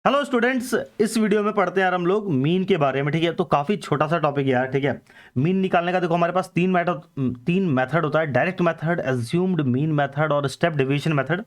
Hello students, इस video में पढ़ते हैं यार हम लोग मीन के बारे में। ठीक है, तो काफ़ी छोटा सा टॉपिक है यार। ठीक है, मीन निकालने का देखो हमारे पास तीन मेथड होता है। Direct method, assumed mean method और स्टेप डेविएशन मेथड।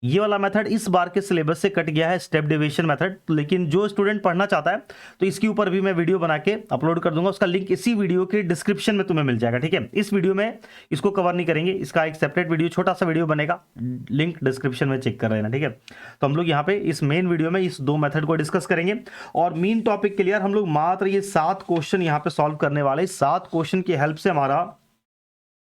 ये वाला मेथड इस बार के सिलेबस से कट गया है, स्टेप डेविएशन मेथड। लेकिन जो स्टूडेंट पढ़ना चाहता है तो इसके ऊपर भी मैं वीडियो बना के अपलोड कर दूंगा, उसका लिंक इसी वीडियो के डिस्क्रिप्शन में तुम्हें मिल जाएगा। ठीक है, इस वीडियो में इसको कवर नहीं करेंगे, इसका एक सेपरेट वीडियो, छोटा सा वीडियो बनेगा, लिंक डिस्क्रिप्शन में चेक कर लेना। ठीक है, तो हम लोग यहाँ पे इस मेन वीडियो में इस दो मेथड को डिस्कस करेंगे। और मेन टॉपिक के लिए हम लोग मात्र ये 7 क्वेश्चन यहाँ पे सॉल्व करने वाले। 7 क्वेश्चन की हेल्प से हमारा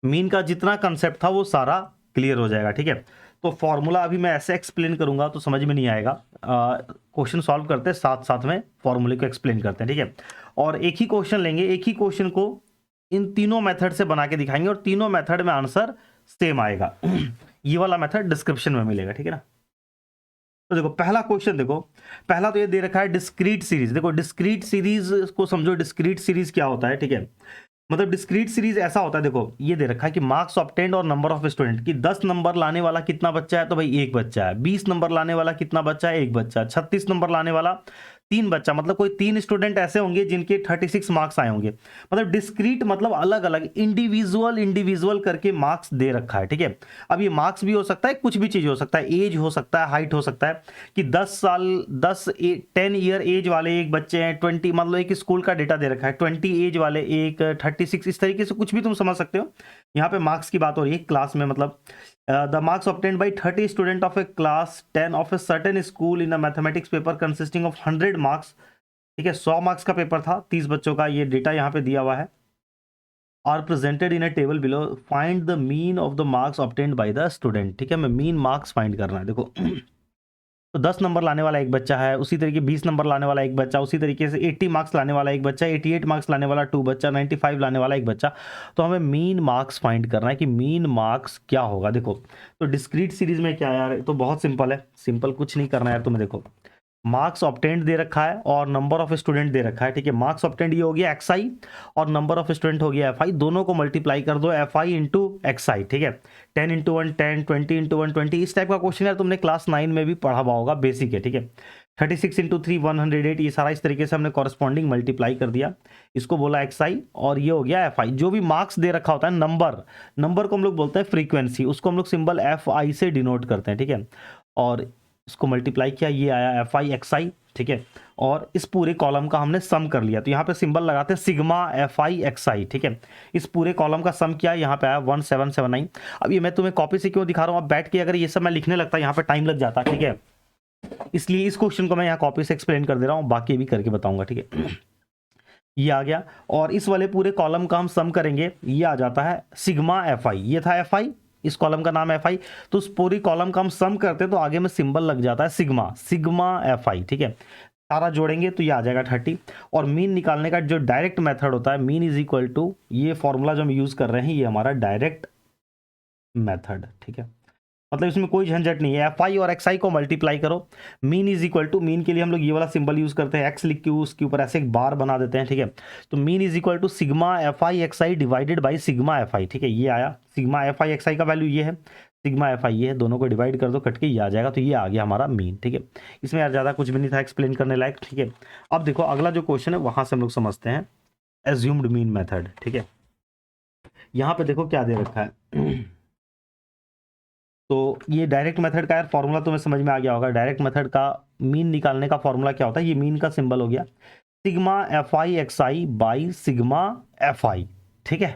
मीन का जितना कंसेप्ट था वो सारा क्लियर हो जाएगा। ठीक है, तो फॉर्मूला अभी मैं ऐसे एक्सप्लेन करूंगा तो समझ में नहीं आएगा। क्वेश्चन सॉल्व करते हैं, साथ साथ में फॉर्मूले को एक्सप्लेन करते हैं। ठीक है, और एक ही क्वेश्चन लेंगे, एक ही क्वेश्चन को इन तीनों मेथड से बना के दिखाएंगे और तीनों मेथड में आंसर सेम आएगा। ये वाला मेथड डिस्क्रिप्शन में मिलेगा। ठीक है ना, तो देखो पहला क्वेश्चन, देखो पहला तो ये दे रखा है डिस्क्रीट सीरीज। देखो डिस्क्रीट सीरीज को समझो, डिस्क्रीट सीरीज क्या होता है। ठीक है, मतलब डिस्क्रीट सीरीज ऐसा होता है, देखो ये दे रखा है कि मार्क्स ऑब्टेन्ड और नंबर ऑफ स्टूडेंट, कि 10 नंबर लाने वाला कितना बच्चा है, तो भाई एक बच्चा है। 20 नंबर लाने वाला कितना बच्चा है, एक बच्चा। 36 नंबर लाने वाला 3 बच्चा, मतलब कोई 3 स्टूडेंट ऐसे होंगे जिनके 36 मार्क्स आए होंगे। मतलब डिस्क्रीट मतलब अलग अलग, इंडिविजुअल करके मार्क्स दे रखा है। ठीक है, अब ये मार्क्स भी हो सकता है, कुछ भी चीज हो सकता है, एज हो सकता है, हाइट हो सकता है, कि 10 ईयर एज वाले एक बच्चे हैं, 20 मतलब एक स्कूल का डेटा दे रखा है, 20 एज वाले एक, 36, इस तरीके से कुछ भी तुम समझ सकते हो। यहाँ पे मार्क्स की बात हो रही है क्लास में, मतलब the marks obtained by 30 student of a class 10 of a certain school in a mathematics paper consisting of 100 marks। ठीक है, 100 मार्क्स का पेपर था, 30 बच्चों का, ये डेटा यहाँ पे दिया हुआ है। Are presented in a table below, find the mean of the marks obtained by the student. ठीक है, मैं मीन मार्क्स फाइंड करना है। देखो तो 10 नंबर लाने वाला एक बच्चा है, उसी तरीके 20 नंबर लाने वाला एक बच्चा, उसी तरीके से 80 मार्क्स लाने वाला एक बच्चा, 88 मार्क्स लाने वाला 2 बच्चा, 95 लाने वाला एक बच्चा। तो हमें मीन मार्क्स फाइंड करना है कि मीन मार्क्स क्या होगा। देखो तो डिस्क्रीट सीरीज में क्या है यार, तो बहुत सिंपल है, सिंपल कुछ नहीं करना है यार तुम्हें। देखो मार्क्स ऑब्टेन्ड दे रखा है और नंबर ऑफ स्टूडेंट दे रखा है। ठीक है, मार्क्स ऑब्टेन्ड ये हो गया XI और नंबर ऑफ स्टूडेंट हो गया FI, दोनों को मल्टीप्लाई कर दो, FI इंटू XI। ठीक है, 10 इंटू 1 10, 20 इंटू 1 20। इस टाइप का क्वेश्चन यार तुमने क्लास 9 में भी पढ़ा हुआ होगा, बेसिक है। ठीक है, 36 इंटू 3 108, ये सारा इस तरीके से हमने कॉरस्पॉन्डिंग मल्टीप्लाई कर दिया, इसको बोला XI और ये हो गया FI। जो भी मार्क्स दे रखा होता है, नंबर को हम लोग बोलते हैं फ्रीक्वेंसी, उसको हम लोग सिंबल FI से डिनोट करते हैं। ठीक है, और इसको मल्टीप्लाई किया, ये आया FI XI। ठीक है, और इस पूरे कॉलम का हमने सम कर लिया, तो यहाँ पे सिंबल लगाते हैं सिग्मा FI XI। ठीक है, इस पूरे कॉलम का सम किया, यहाँ पे आया 1779। अब ये मैं तुम्हें कॉपी से क्यों दिखा रहा हूँ, अब बैठ के अगर ये सब मैं लिखने लगता यहाँ पे टाइम लग जाता। ठीक है, इसलिए इस क्वेश्चन को मैं यहाँ कॉपी से एक्सप्लेन कर दे रहा हूँ, बाकी भी करके बताऊंगा। ठीक है, ये आ गया, और इस वाले पूरे कॉलम का हम सम करेंगे, ये आ जाता है सिग्मा FI। ये था FI, इस कॉलम का नाम FI, तो उस पूरी कॉलम का हम सम करते हैं तो आगे में सिंबल लग जाता है सिग्मा FI। ठीक है, सारा जोड़ेंगे तो ये आ जाएगा 30। और मीन निकालने का जो डायरेक्ट मेथड होता है, मीन इज इक्वल टू, ये फॉर्मूला जो हम यूज कर रहे हैं ये हमारा डायरेक्ट मेथड। ठीक है, मतलब इसमें कोई झंझट नहीं है, FI और XI को मल्टीप्लाई करो, mean is equal to, mean के लिए हम लोग ये वाला सिंबल यूज करते हैं, X लिख के उसके ऊपर ऐसे एक बार बना देते हैं। ठीक है, तो mean is equal to sigma FI XI divided by sigma FI। ठीक है, ये आया, सिग्मा FI XI का वैल्यू ये है, सिग्मा FI ये है, दोनों को डिवाइड कर दो, कट के ये आ जाएगा, तो ये आ गया हमारा मीन। ठीक है, इसमें यार ज़्यादा कुछ भी नहीं था एक्सप्लेन करने लायक। ठीक है, अब देखो अगला जो क्वेश्चन है वहां से हम लोग समझते हैं एज्यूम्ड मीन मेथड। ठीक है, यहाँ पे देखो क्या दे रखा है। तो ये डायरेक्ट मेथड का यार फॉर्मूला तुम्हें समझ में आ गया होगा। डायरेक्ट मेथड का मीन निकालने का फॉर्मूला क्या होता है, ये मीन का सिंबल हो गया sigma FI XI by sigma FI। ठीक है,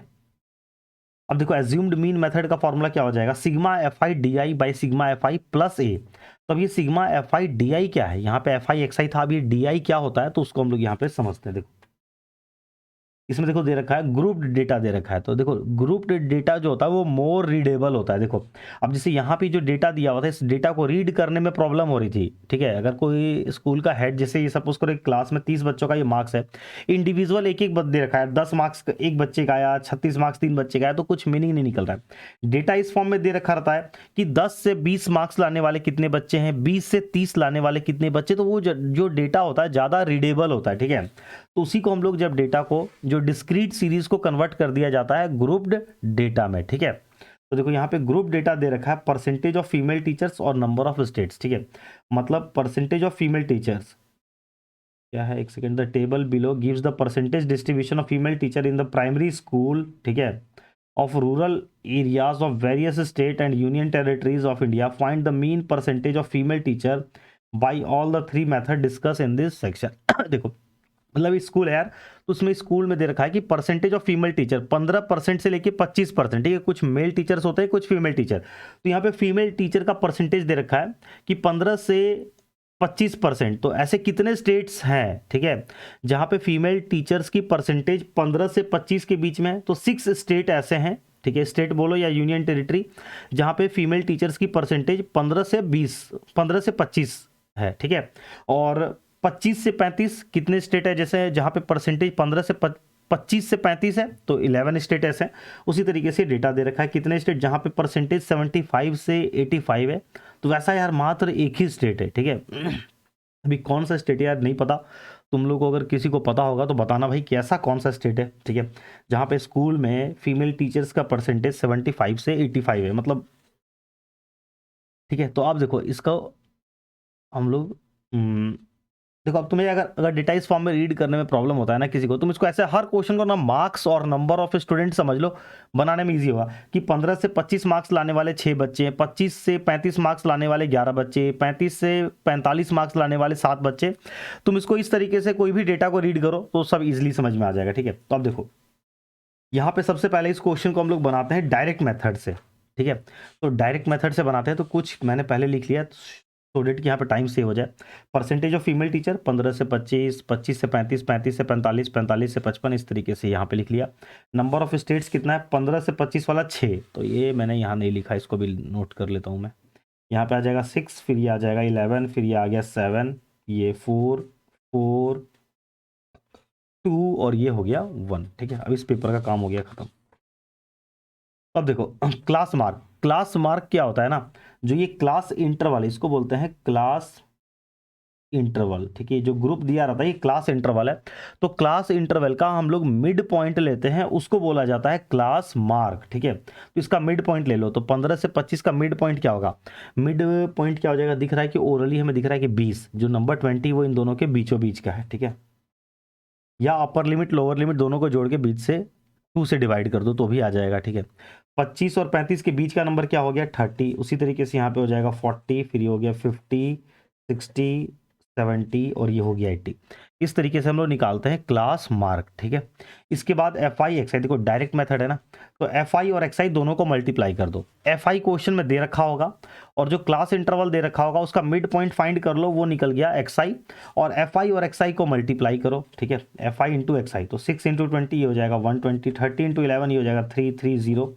अब देखो एज्यूम्ड मीन मेथड का फॉर्मूला क्या हो जाएगा, sigma FI DI by sigma FI plus A। तो अब ये सिग्मा FI DI क्या है, यहाँ पे FI XI था, अब ये DI क्या होता है, तो उसको हम लोग यहाँ पे समझते हैं। देखो इसमें देखो दे रखा है ग्रुप्ड डेटा दे रखा है, तो देखो ग्रुप्ड डेटा जो होता है वो मोर रीडेबल होता है। देखो अब जैसे यहाँ पे जो डेटा दिया हुआ था, इस डेटा को रीड करने में प्रॉब्लम हो रही थी। ठीक है, अगर कोई स्कूल का हेड, जैसे ये सपोज करो एक क्लास में 30 बच्चों का ये मार्क्स है, इंडिविजुअल एक एक दे रखा है, 10 मार्क्स एक बच्चे का आया, 36 मार्क्स 3 बच्चे का आया, तो कुछ मीनिंग नहीं निकल रहा है। डेटा इस फॉर्म में दे रखा रहता है कि 10 से 20 मार्क्स लाने वाले कितने बच्चे हैं, 20 से 30 लाने वाले कितने बच्चे, तो वो जो डेटा होता है ज़्यादा रीडेबल होता है। ठीक है, तो उसी को हम लोग जब डेटा को जो डिस्क्रीट सीरीज को कन्वर्ट कर दिया जाता है ग्रुप्ड डेटा में। ठीक है, तो देखो यहाँ पे ग्रुप डेटा दे रखा है, परसेंटेज ऑफ फीमेल टीचर्स और नंबर ऑफ स्टेट्स, ठीक है। मतलब परसेंटेज ऑफ फीमेल टीचर्स क्या है, एक second, the table below gives the percentage distribution of female teacher in the primary school, ठीक है, of rural areas of various state and union territories of India. Find the mean percentage of female teacher by all the three method discuss in this section. देखो मतलब school है यार, तो उसमें school में दे रखा है कि परसेंटेज ऑफ फीमेल टीचर 15% से लेके 25%, ठीक है। कुछ मेल टीचर्स होते हैं, कुछ फीमेल टीचर। तो यहाँ पे फीमेल टीचर का परसेंटेज दे रखा है कि 15 से 25%। तो ऐसे कितने स्टेट्स हैं, ठीक है, जहां पे फीमेल टीचर्स की परसेंटेज 15 से 25 के बीच में है। तो 6 स्टेट ऐसे हैं, ठीक है, स्टेट बोलो या यूनियन टेरिटरी, जहां पे फीमेल टीचर्स की परसेंटेज 15 से 25 है, ठीक है। और 25 से 35 कितने स्टेट है, जैसे जहां पे परसेंटेज 15 से 25 से 35 है, तो 11 स्टेट ऐसे हैं। उसी तरीके से डेटा दे रखा है कितने स्टेट जहां पे परसेंटेज 75 से 85 है। तो वैसा यार मात्र एक ही स्टेट है, ठीक है। अभी कौन सा स्टेट है यार नहीं पता, तुम लोग को अगर किसी को पता होगा तो बताना भाई कैसा कौन सा स्टेट है, ठीक है, जहाँ पे स्कूल में फीमेल टीचर्स का परसेंटेज 75 से 85 है, मतलब, ठीक है। तो आप देखो इसका हम लोग देखो, अब तुम्हें अगर डेटा इस फॉर्म में रीड करने में प्रॉब्लम होता है ना किसी को, तुम इसको ऐसे हर क्वेश्चन को ना मार्क्स और नंबर ऑफ स्टूडेंट समझ लो, बनाने में इजी होगा कि 15 से 25 मार्क्स लाने वाले 6 बच्चे, 25 से 35 मार्क्स लाने वाले 11 बच्चे, 35 से 45 मार्क्स लाने वाले 7 बच्चे। तुम इसको इस तरीके से कोई भी डेटा को रीड करो तो सब इजिली समझ में आ जाएगा, ठीक है। तो अब देखो यहाँ पे सबसे पहले इस क्वेश्चन को हम लोग बनाते हैं डायरेक्ट मेथड से, ठीक है। तो डायरेक्ट मेथड से बनाते हैं, तो कुछ मैंने पहले लिख लिया तो डेट कि यहाँ पे टाइम सेव हो जाए। परसेंटेज ऑफ फीमेल टीचर 15 से 25, 25 से 35, 35 से 45, 45 से 55, इस तरीके से यहाँ पे लिख लिया। नंबर ऑफ स्टेट्स कितना है, 15 से 25 वाला 6, तो ये मैंने यहाँ नहीं लिखा, इसको भी नोट कर लेता हूँ मैं। यहाँ पे आ जाएगा 6, फिर ये आ जाएगा 11, फिर ये आ गया 7, ये 4, 4, 2 और ये हो गया 1, ठीक है। अब इस पेपर का काम हो गया खत्म। अब देखो क्लास मार्क क्या होता है ना, जो ये क्लास इंटरवल, इसको बोलते हैं क्लास इंटरवल, ठीक है। जो ग्रुप दिया रहता है ये क्लास इंटरवल है। तो क्लास इंटरवल का हम लोग मिड पॉइंट लेते हैं, उसको बोला जाता है क्लास मार्क, ठीक है। तो इसका मिड पॉइंट ले लो, तो 15 से 25 का मिड पॉइंट क्या होगा, मिड पॉइंट क्या हो जाएगा, दिख रहा है कि ओरली हमें दिख रहा है कि 20, जो नंबर 20 वो इन दोनों के बीचों बीच का है, ठीक है। या अपर लिमिट लोअर लिमिट दोनों को जोड़ के बीच से 2 से डिवाइड कर दो तो भी आ जाएगा, ठीक है। 25 और 35 के बीच का नंबर क्या हो गया, 30। उसी तरीके से यहाँ पे हो जाएगा 40, फिर ये हो गया 50, 60, 70 और ये हो गया 80। इस तरीके से हम लोग निकालते हैं क्लास मार्क, ठीक है। इसके बाद एफ आई एक्स आई, देखो डायरेक्ट मेथड है ना, तो एफ आई और एक्स आई दोनों को मल्टीप्लाई कर दो। एफ आई क्वेश्चन में दे रखा होगा और जो क्लास इंटरवल दे रखा होगा उसका मिड पॉइंट फाइंड कर लो, वो निकल गया एक्स आई। और एफ आई और एक्स आई को मल्टीप्लाई करो, ठीक है, एफ आई इंटू एक्स आई, तो 6 इंटू 20 ये हो जाएगा 120, 30 इंटू 11 ये हो जाएगा 330,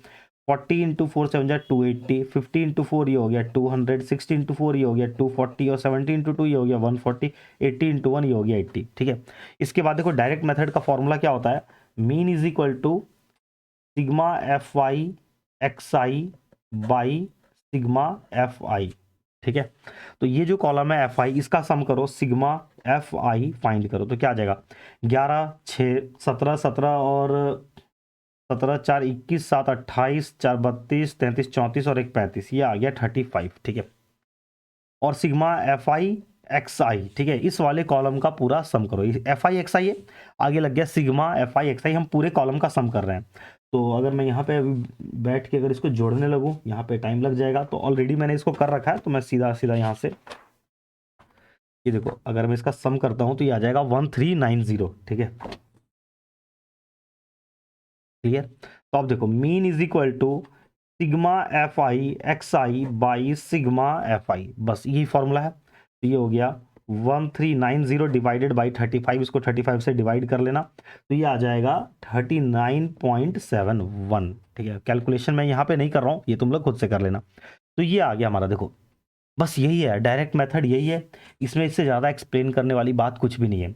40 इंटू 4 7 जा 280, 50 इंटू 4 ये हो गया 200, 60 इंटू 4 ये हो गया 240 और 70 इंटू 2 ये हो गया 140, 80 इंटू 1 ये हो गया 80, ठीक है। इसके बाद देखो डायरेक्ट मेथड का फॉर्मूला क्या होता है, mean is equal to sigma F I X I by sigma F I, ठीक है। तो ये जो कॉलम है एफ आई, इसका सम करो, सिग्मा एफ आई फाइंड करो, तो क्या आ जाएगा 11 6 17 17 और 17 4 21 7 28 4 32 33 34 और 1 35, ये आ गया 35, ठीक है। और सिग्मा एफ आई एक्स आई, ठीक है, इस वाले कॉलम का पूरा सम करो। एफ आई एक्स आई है, आगे लग गया सिग्मा एफ आई एक्स आई, हम पूरे कॉलम का सम कर रहे हैं। तो अगर मैं यहाँ पे बैठ के अगर इसको जोड़ने लगूँ, यहाँ पे टाइम लग जाएगा, तो ऑलरेडी मैंने इसको कर रखा है, तो मैं सीधा सीधा यहाँ से ये देखो, अगर मैं इसका सम करता हूँ तो ये आ जाएगा 1390, ठीक है, क्लियर। तो अब देखो mean is equal to sigma F I X I by sigma F I, बस यही फॉर्मूला है। तो ये हो गया 1390 डिवाइडेड बाई 35, इसको 35 से डिवाइड कर लेना, तो ये आ जाएगा 39.71, ठीक है। कैलकुलेशन मैं यहाँ पे नहीं कर रहा हूँ, ये तुम लोग खुद से कर लेना। तो ये आ गया हमारा, देखो बस यही है डायरेक्ट मेथड, यही है, इसमें इससे ज़्यादा एक्सप्लेन करने वाली बात कुछ भी नहीं है।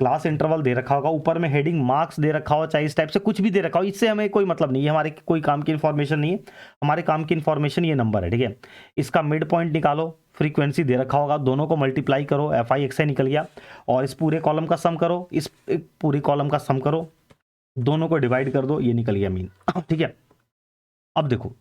क्लास इंटरवल दे रखा होगा, ऊपर में हेडिंग मार्क्स दे रखा हो, चाहे इस टाइप से कुछ भी दे रखा हो, इससे हमें कोई मतलब नहीं है, हमारे कोई काम की इन्फॉर्मेशन नहीं है। हमारे काम की इन्फॉर्मेशन ये नंबर है, ठीक है। इसका मिड पॉइंट निकालो, फ्रीक्वेंसी दे रखा होगा, दोनों को मल्टीप्लाई करो, एफ आई एक्स आई निकल गया, और इस पूरे कॉलम का सम करो, इस पूरे कॉलम का सम करो, दोनों को डिवाइड कर दो, ये निकल गया मीन, ठीक है। अब देखो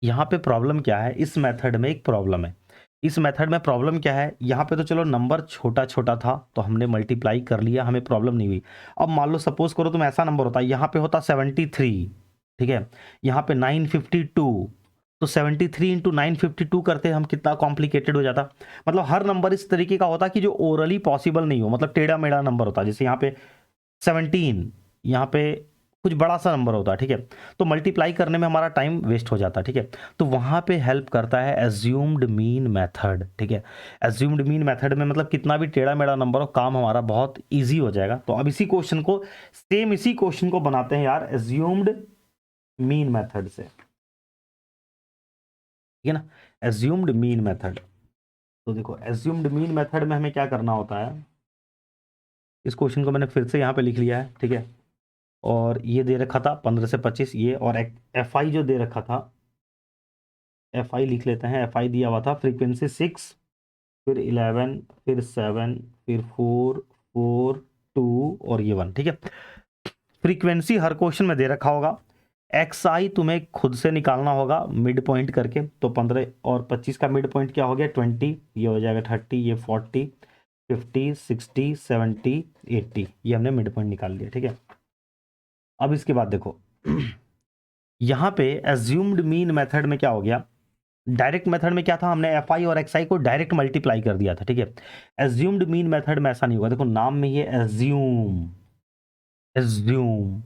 यहाँ पे प्रॉब्लम क्या है, इस मेथड में एक प्रॉब्लम है। इस मेथड में प्रॉब्लम क्या है, यहाँ पे तो चलो नंबर छोटा छोटा था तो हमने मल्टीप्लाई कर लिया, हमें प्रॉब्लम नहीं हुई। अब मान लो सपोज करो तुम ऐसा नंबर होता, यहाँ पे होता 73, ठीक है, यहाँ पे 952, तो 73 इंटू 952 करते हम कितना कॉम्प्लिकेटेड हो जाता। मतलब हर नंबर इस तरीके का होता कि जो ओरली पॉसिबल नहीं हो, मतलब टेढ़ा मेढ़ा नंबर होता, जैसे यहाँ पे 17, यहाँ पे कुछ बड़ा सा नंबर होता है, ठीक है, तो मल्टीप्लाई करने में हमारा टाइम वेस्ट हो जाता है, ठीक है। तो वहाँ पे हेल्प करता है एज्यूम्ड मीन मेथड, ठीक है। एज्यूम्ड मीन मेथड में मतलब कितना भी टेढ़ा मेढ़ा नंबर हो, काम हमारा बहुत ईजी हो जाएगा। तो अब इसी क्वेश्चन को सेम इसी क्वेश्चन को बनाते हैं यार एज्यूम्ड मीन मेथड से, ठीक है ना, एज्यूम्ड मीन मेथड। तो देखो एज्यूम्ड मीन मेथड में हमें क्या करना होता है, इस क्वेश्चन को मैंने फिर से यहाँ पे लिख लिया है, ठीक है, और ये दे रखा था 15 से 25 ये, और एफ आई जो दे रखा था, एफ आई लिख लेते हैं, एफ आई दिया हुआ था फ्रीक्वेंसी 6, फिर 11, फिर 7, फिर 4, 4, 2 और ये 1, ठीक है। फ्रीक्वेंसी हर क्वेश्चन में दे रखा होगा, एक्स आई तुम्हें खुद से निकालना होगा मिड पॉइंट करके। तो 15 और 25 का मिड पॉइंट क्या हो गया 20, ये हो जाएगा 30, ये 40, 50, 60, 70, 80, ये हमने मिड पॉइंट निकाल लिया, ठीक है। अब इसके बाद देखो यहाँ पे एज्यूम्ड मीन मेथड में क्या हो गया, डायरेक्ट मेथड में क्या था, हमने एफ आई और एक्स आई को डायरेक्ट मल्टीप्लाई कर दिया था, ठीक है। एज्यूम्ड मीन मेथड में ऐसा नहीं होगा, देखो नाम में ये एज्यूम, एज्यूम,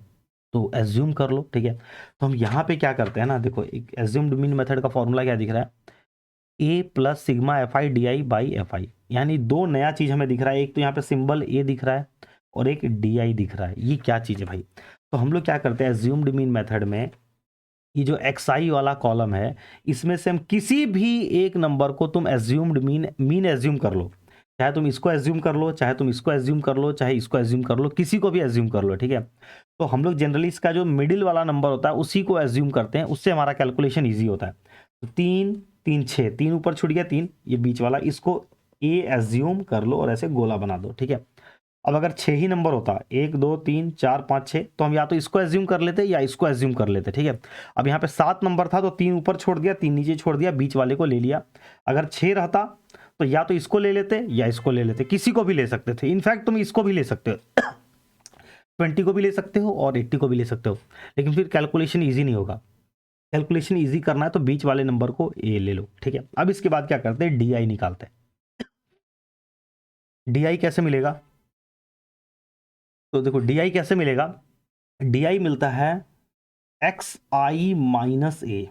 तो एज्यूम कर लो, ठीक है। तो हम यहाँ पे क्या करते हैं ना, देखो एक एज्यूम्ड मीन मेथड का फॉर्मूला क्या दिख रहा है, A plus sigma F I D I by F I, यानी दो नया चीज हमें दिख रहा है, एक तो यहाँ पे सिंबल ए दिख रहा है और एक डी आई दिख रहा है, ये क्या चीज है भाई। तो हम लोग क्या करते हैं एज्यूम्ड मीन मेथड में, ये जो एक्स वाला कॉलम है, इसमें से हम किसी भी एक नंबर को तुम एज्यूम्ड मीन एज्यूम कर लो, चाहे तुम इसको एज्यूम कर लो, चाहे तुम इसको एज्यूम कर लो, चाहे इसको एज्यूम कर लो, किसी को भी एज्यूम कर लो, ठीक है। तो हम लोग जनरली इसका जो मिडिल वाला नंबर होता है उसी को एज्यूम करते हैं, उससे हमारा कैलकुलेशन ईजी होता है। तो 3, 3, 6, 3 ऊपर छूट गया 3, ये बीच वाला इसको ए एज्यूम कर लो और ऐसे गोला बना दो, ठीक है। अब अगर 6 ही नंबर होता, 1, 2, 3, 4, 5, 6, तो हम या तो इसको एज्यूम कर लेते या इसको एज्यूम कर लेते, ठीक है। अब यहाँ पे 7 नंबर था तो 3 ऊपर छोड़ दिया, 3 नीचे छोड़ दिया, बीच वाले को ले लिया। अगर 6 रहता तो या तो इसको ले लेते या इसको ले लेते, किसी को भी ले सकते थे, इनफैक्ट तुम इसको भी ले सकते हो 20 को भी ले सकते हो और 80 को भी ले सकते हो, लेकिन फिर कैलकुलेशन ईजी नहीं होगा। कैलकुलेशन ईजी करना है तो बीच वाले नंबर को ए ले लो, ठीक है। अब इसके बाद क्या करते हैं, डी आई निकालते हैं। डी आई कैसे मिलेगा, तो देखो डी आई कैसे मिलेगा, डी आई मिलता है एक्स आई माइनस ए।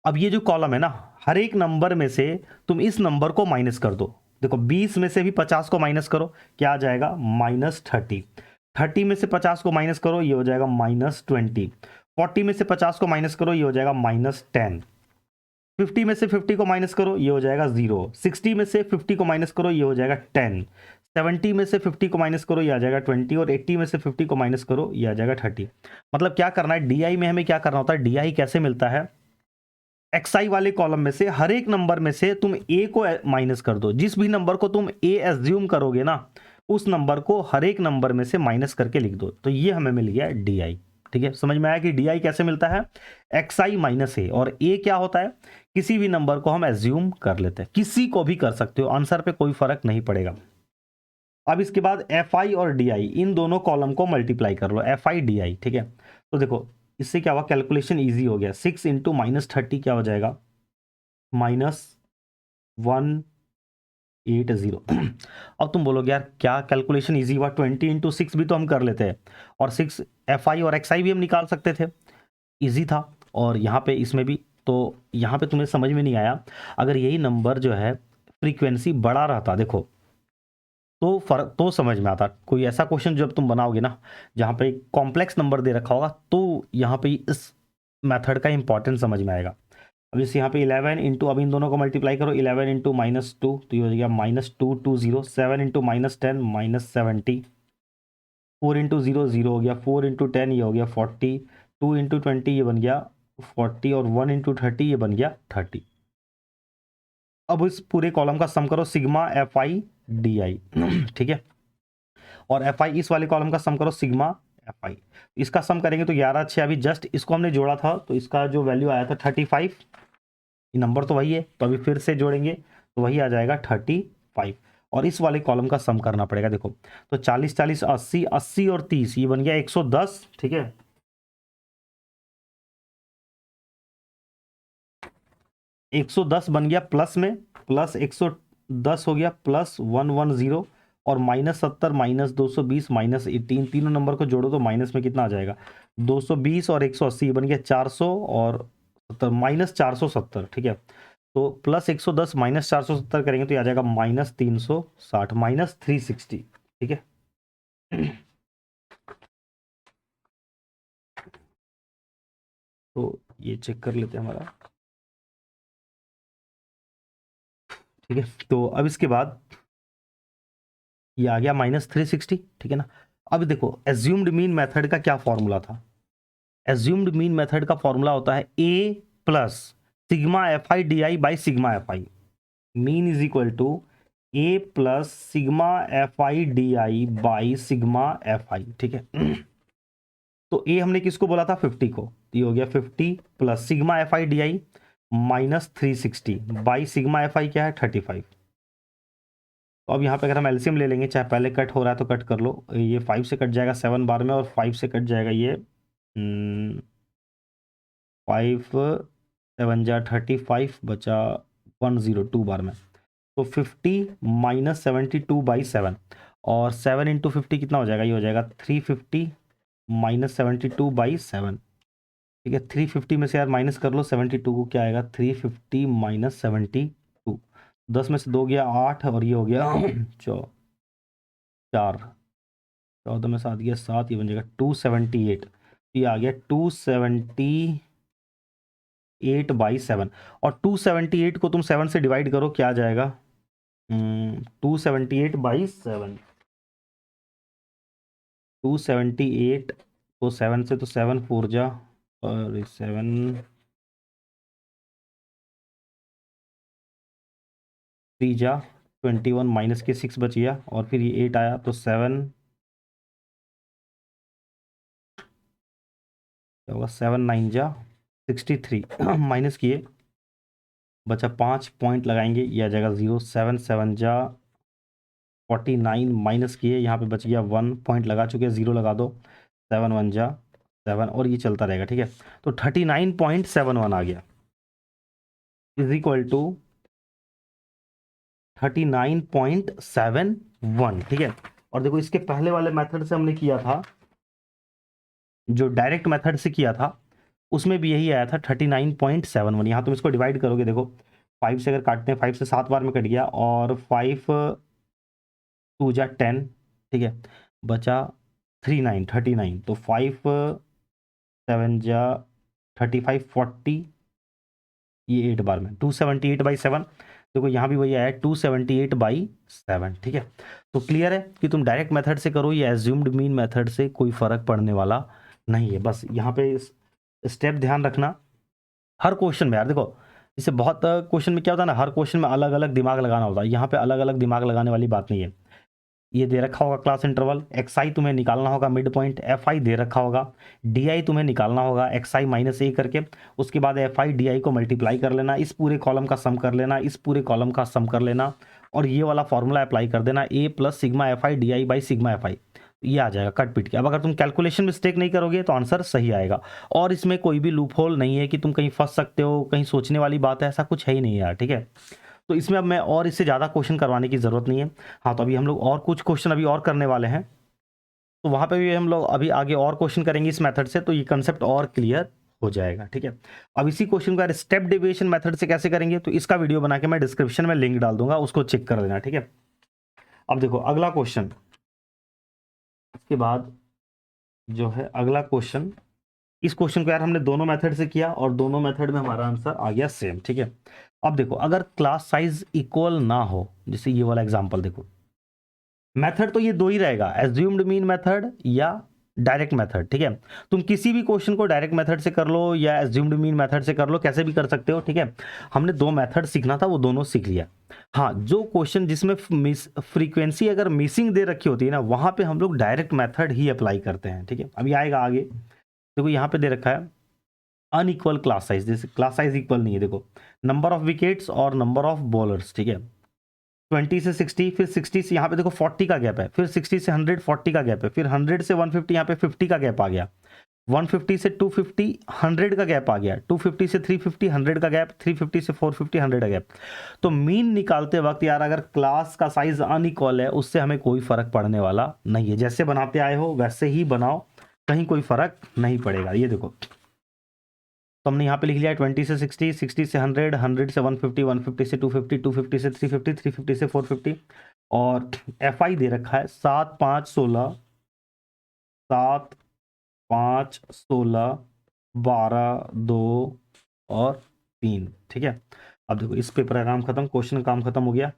अब ये जो कॉलम है ना, हर एक नंबर में से तुम इस नंबर को माइनस कर दो। देखो 20 में से भी 50 को माइनस करो, क्या आ जाएगा -30, 30 में से 50 को माइनस करो, ये हो जाएगा -20, 40 में से 50 को माइनस करो, ये हो जाएगा -10, 50 में से 50 को माइनस करो, ये हो जाएगा 0, 60 में से 50 को माइनस करो, ये हो जाएगा 10, 70 में से 50 को माइनस करो, ये आ जाएगा 20, और 80 में से 50 को माइनस करो, ये आ जाएगा 30। मतलब क्या करना है, डी आई में हमें क्या करना होता है, डी आई कैसे मिलता है, एक्स आई वाले कॉलम में से हर एक नंबर में से तुम ए को माइनस कर दो, जिस भी नंबर को तुम ए एज्यूम करोगे ना, उस नंबर को हर एक नंबर में से माइनस करके लिख दो। तो ये हमें मिल गया डी आई, ठीक है। समझ में आया कि डी आई कैसे मिलता है, एक्स आई माइनस ए, और ए क्या होता है, किसी भी नंबर को हम एज्यूम कर लेते हैं, किसी को भी कर सकते हो, आंसर पे कोई फर्क नहीं पड़ेगा। अब इसके बाद एफ आई और डी आई, इन दोनों कॉलम को मल्टीप्लाई कर लो, एफ आई डी आई, ठीक है। तो देखो इससे क्या हुआ, कैलकुलेशन इजी हो गया, 6 इंटू -30 क्या हो जाएगा, -180। अब तुम बोलोगे यार क्या कैलकुलेशन इजी हुआ, 20 इंटू 6 भी तो हम कर लेते हैं, और 6 एफ आई और एक्स आई भी हम निकाल सकते थे, इजी था। और यहाँ पे इसमें भी, तो यहाँ पे तुम्हें समझ में नहीं आया, अगर यही नंबर जो है फ्रीक्वेंसी बड़ा रहता, देखो तो फर्क तो समझ में आता। कोई ऐसा क्वेश्चन जब तुम बनाओगे ना जहाँ पे कॉम्प्लेक्स नंबर दे रखा होगा, तो यहाँ पे इस मेथड का इंपॉर्टेंस समझ में आएगा। अब जैसे यहाँ पे 11 इंटू, अब इन दोनों को मल्टीप्लाई करो, 11 इंटू -2 तो ये हो जाएगा -220, 7 इंटू -10 -70, 4 इंटू 0 0 हो गया, 4 इंटू 10 ये हो गया 40, 2 इंटू 20 ये बन गया 40, और 1 इंटू 30 ये बन गया 30। अब इस पूरे कॉलम का सम करो, सिग्मा एफ आई डी आई ठीक है, और एफ आई इस वाले कॉलम का सम करो, सिग्मा एफ आई। इसका सम करेंगे तो 11 6, अभी जस्ट इसको हमने जोड़ा था तो इसका जो वैल्यू आया था 35, ये नंबर तो वही है, तो अभी फिर से जोड़ेंगे तो वही आ जाएगा 35, और इस वाले कॉलम का सम करना पड़ेगा। देखो तो 40 40 80, 80 और 30 ये बन गया 110, ठीक है। 110 बन गया प्लस में, प्लस 110 हो गया प्लस 110, और -70 -220 -18, तीनों नंबर को जोड़ो तो माइनस में कितना आ जाएगा 220 और 180, बन गया 400 और -470, ठीक है। तो प्लस 110 -470 करेंगे तो ये आ जाएगा -360 -360, ठीक है। तो ये चेक कर लेते हैं हमारा, ठीक है। तो अब इसके बाद ये आ गया -360, ठीक है ना। अब देखो एज्यूम्ड मीन मेथड का क्या फॉर्मूला था। एज्यूम्ड मीन मेथड का फॉर्मूला होता है a plus sigma F I D I by sigma F I. Mean is equal to a plus sigma F I D I by sigma F I, ठीक है। तो a हमने किसको बोला था 50 को, तो ये हो गया 50 plus sigma F I D I -360 by sigma F आई क्या है 35। तो अब यहाँ पे अगर हम एलसीएम ले लेंगे, चाहे पहले कट हो रहा है तो कट कर लो, ये 5 से कट जाएगा 7 बार में, और 5 से कट जाएगा ये 5 7 जा 35, बचा 102 बार में। तो 50 -72/7, और 7 इंटू 50 कितना हो जाएगा, ये हो जाएगा 350 -72/7, ठीक है। 350 में से यार माइनस कर लो 72 को, क्या आएगा 350 -72, 10 में से 2 गया 8, और ये हो गया 4, 14 में 7 गया 7, ये बन जाएगा 278, ये आ गया 278/7, और 278 को तुम 7 से डिवाइड करो, क्या आ जाएगा 278/7, 278 को 7 से, तो 7 4 जा, और 7 3 जा 21, माइनस के 6 बच गया, और फिर ये 8 आया, तो 7 क्या होगा 7 9 जा 63 माइनस किए, बचा 5 पॉइंट लगाएंगे, ये आ जाएगा 0, 7 7 जा 49, माइनस किए, यहाँ पे बच गया 1 पॉइंट लगा चुके, 0 लगा दो, 7 1 जा 7, और ये चलता रहेगा, ठीक है। तो 39.71 आ गया, इज इक्वल टू 39.71, ठीक है। और देखो इसके पहले वाले मेथड से हमने किया था, जो डायरेक्ट मेथड से किया था, उसमें भी यही आया था 39.71। यहाँ तुम इसको डिवाइड करोगे, देखो 5 से अगर काटते हैं, 5 से 7 बार में कट गया, और 5 2 जा 10, ठीक है, बचा 39, तो 5 7 जा 35 40, ये 8 बार में 278/7। देखो यहाँ भी वही आया 278/7, ठीक है। तो क्लियर है कि तुम डायरेक्ट मेथड से करो या एज्यूम्ड मीन मेथड से, कोई फर्क पड़ने वाला नहीं है। बस यहाँ पे स्टेप ध्यान रखना हर क्वेश्चन में यार। देखो इससे बहुत क्वेश्चन में क्या होता है ना, हर क्वेश्चन में अलग अलग दिमाग लगाना होता है, यहाँ पे अलग अलग दिमाग लगाने वाली बात नहीं है। ये दे रखा होगा क्लास इंटरवल, एक्स आई तुम्हें निकालना होगा मिड पॉइंट, एफ आई दे रखा होगा, डी आई तुम्हें निकालना होगा एक्स आई -a करके, उसके बाद एफ आई डी आई को मल्टीप्लाई कर लेना, इस पूरे कॉलम का सम कर लेना, इस पूरे कॉलम का सम कर लेना, और ये वाला फॉर्मूला अप्लाई कर देना, a plus sigma F I D I by sigma F आई, ये आ जाएगा कट पिट के। अब अगर तुम कैलकुलेशन मिस्टेक नहीं करोगे तो आंसर सही आएगा, और इसमें कोई भी लूप होल नहीं है कि तुम कहीं फंस सकते हो, कहीं सोचने वाली बात है, ऐसा कुछ है ही नहीं यार, ठीक है। तो इसमें अब मैं और इससे ज़्यादा क्वेश्चन करवाने की ज़रूरत नहीं है। हाँ तो अभी हम लोग और कुछ क्वेश्चन अभी और करने वाले हैं, तो वहाँ पे भी हम लोग अभी आगे और क्वेश्चन करेंगे इस मेथड से, तो ये कंसेप्ट और क्लियर हो जाएगा, ठीक है। अब इसी क्वेश्चन को स्टेप डेविएशन मेथड से कैसे करेंगे, तो इसका वीडियो बना के मैं डिस्क्रिप्शन में लिंक डाल दूंगा, उसको चेक कर लेना, ठीक है। अब देखो अगला क्वेश्चन, इसके बाद जो है अगला क्वेश्चन, इस क्वेश्चन को यार हमने दोनों मेथड से किया, और दोनों मेथड में हमारा आंसर आ गया सेम, ठीक है। अब देखो अगर क्लास साइज इक्वल ना हो, जैसे ये वाला एग्जांपल देखो, मेथड तो ये दो ही रहेगा, एज्यूम्ड मीन मेथड या डायरेक्ट मेथड, ठीक है। तुम किसी भी क्वेश्चन को डायरेक्ट मेथड से कर लो या एज्यूम्ड मीन मेथड से कर लो, कैसे भी कर सकते हो, ठीक है। हमने दो मेथड सीखना था, वो दोनों सीख लिया। हाँ, जो क्वेश्चन जिसमें फ्रीक्वेंसी अगर मिसिंग दे रखी होती है ना, वहां पे हम लोग डायरेक्ट मेथड ही अप्लाई करते हैं, ठीक है। अभी आएगा आगे, देखो यहाँ पे दे रखा है अनइक्वल क्लास साइज, जैसे क्लास साइज इक्वल नहीं है, देखो नंबर ऑफ विकेट्स और नंबर ऑफ बॉलर्स, ठीक है। 20 से 60, फिर 60 से यहाँ पे देखो 40 का गैप है, फिर 60 से 100 40 का गैप है, फिर 100 से 150 यहाँ पे 50 का गैप आ गया, 150 से 250 100 का गैप आ गया, 250 से 350 100 का गैप, 350 से 450 100 का गैप। तो मीन निकालते वक्त यार अगर क्लास का साइज अनइक्वल है, उससे हमें कोई फर्क पड़ने वाला नहीं है। जैसे बनाते आए हो वैसे ही बनाओ, कहीं कोई फर्क नहीं पड़ेगा। ये देखो, तो हमने यहाँ पे लिख लिया 20 से 60, 60 से 100, 100 से 150, 150 से 250, 250 से 350, 350 से 450, और एफ आई दे रखा है 7 5 16, 7 5 16, 12 2 और 3, ठीक है। अब देखो इस पेपर का काम खत्म, क्वेश्चन का काम खत्म हो गया।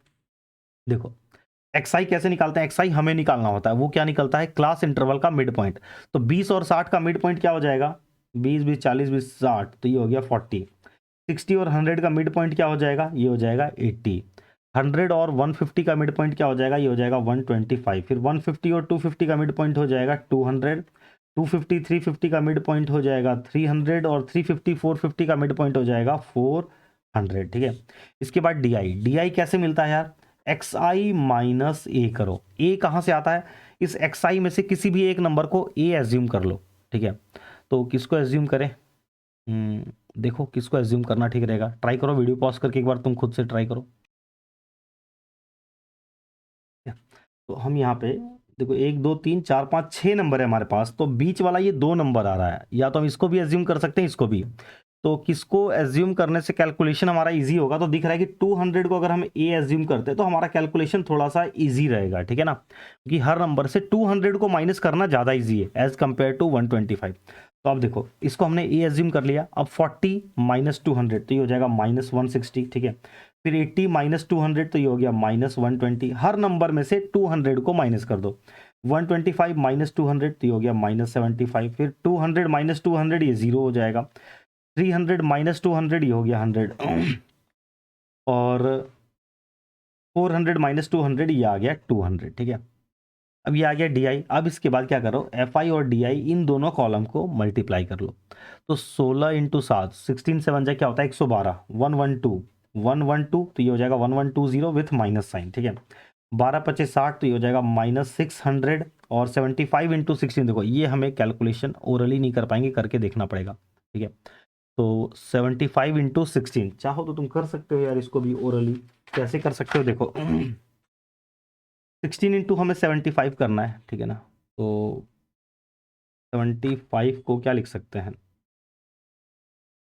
देखो एक्सआई कैसे निकालते हैं, एक्सआई हमें निकालना होता है, वो क्या निकलता है, क्लास इंटरवल का मिड पॉइंट। तो 20 और 60 का मिड पॉइंट क्या हो जाएगा, 20 20 40 20 60, तो ये हो गया 40। 60 और 100 का मिड पॉइंट क्या हो जाएगा, ये हो जाएगा 80। 100 और 150 का मिड पॉइंट क्या हो जाएगा, ये हो जाएगा 125। फिर 150 और 250 का मिड पॉइंट हो जाएगा 200। 250 350 का मिड पॉइंट हो जाएगा 300, और 350 450 का मिड पॉइंट हो जाएगा 400, ठीक है। इसके बाद डी आई, डी आई कैसे मिलता है यार, एक्स आई माइनस ए करो। ए कहाँ से आता है, इस एक्स आई में से किसी भी एक नंबर को ए एज्यूम कर लो, ठीक है। तो किसको एज्यूम करें, देखो किसको एज्यूम करना ठीक रहेगा, ट्राई करो, वीडियो पॉज करके एक बार तुम खुद से ट्राई करो। तो हम यहाँ पे देखो 1 2 3 4 5 6 नंबर है हमारे पास, तो बीच वाला ये 2 नंबर आ रहा है, या तो हम इसको भी एज्यूम कर सकते हैं, इसको भी। तो किसको एज्यूम करने से कैलकुलेशन हमारा इजी होगा, तो दिख रहा है कि 200 को अगर हम ए एज्यूम करते हैं तो हमारा कैलकुलेशन थोड़ा सा इजी रहेगा, ठीक है ना, क्योंकि हर नंबर से 200 को माइनस करना ज़्यादा इजी है एज कंपेयर टू 125। तो अब देखो इसको हमने ए एज्यूम कर लिया, अब 40 माइनस 200 तो ये हो जाएगा माइनस 160, ठीक है। फिर 80 माइनस 200 तो ये हो गया माइनस 120, हर नंबर में से 200 को माइनस कर दो। 125 माइनस 200 तो ये हो गया माइनस 75, फिर 200 माइनस 200 ये जीरो हो जाएगा। 300 माइनस 200 ये हो गया 100, और 400 माइनस 200 ये आ गया 200, ठीक है। अब ये आ गया डी आई। अब इसके बाद क्या करो, एफ आई और डी आई इन दोनों कॉलम को मल्टीप्लाई कर लो। तो 16 इंटू 7, 16 7 जा क्या होता है 112, 112 112, तो ये हो जाएगा 1120 विथ माइनस साइन, ठीक है। 12 25 60, तो ये हो जाएगा माइनस 600, और 75 इंटू 16, देखो ये हमें कैलकुलेशन ओरली नहीं कर पाएंगे, करके देखना पड़ेगा, ठीक है। तो 75 इंटू 16, चाहो तो तुम कर सकते हो यार इसको भी ओरली, कैसे कर सकते हो देखो 16 इंटू हमें 75 करना है, ठीक है ना। तो 75 को क्या लिख सकते हैं,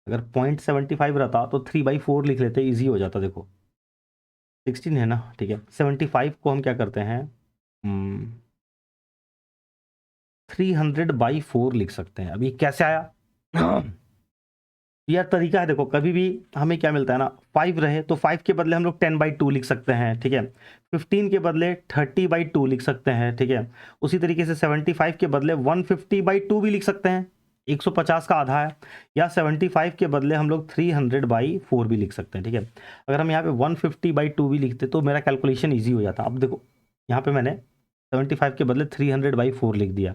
अगर 0.75 रहता तो 3/4 लिख लेते, इजी हो जाता। देखो 16 है ना, ठीक है। 75 को हम क्या करते हैं, 300/4 लिख सकते हैं। अब ये कैसे आया यह तरीका है, देखो कभी भी हमें क्या मिलता है ना, 5 रहे तो 5 के बदले हम लोग 10/2 लिख सकते हैं, ठीक है। 15 के बदले 30/2 लिख सकते हैं, ठीक है। उसी तरीके से 75 के बदले 150/2 भी लिख सकते हैं, 150 का आधा है। या 75 के बदले हम लोग 300/4 भी लिख सकते हैं, ठीक है। अगर हम यहाँ पे 150/2 भी लिखते तो मेरा कैलकुलेशन ईजी हो जाता। अब देखो यहाँ पे मैंने 75 के बदले 300/4 लिख दिया,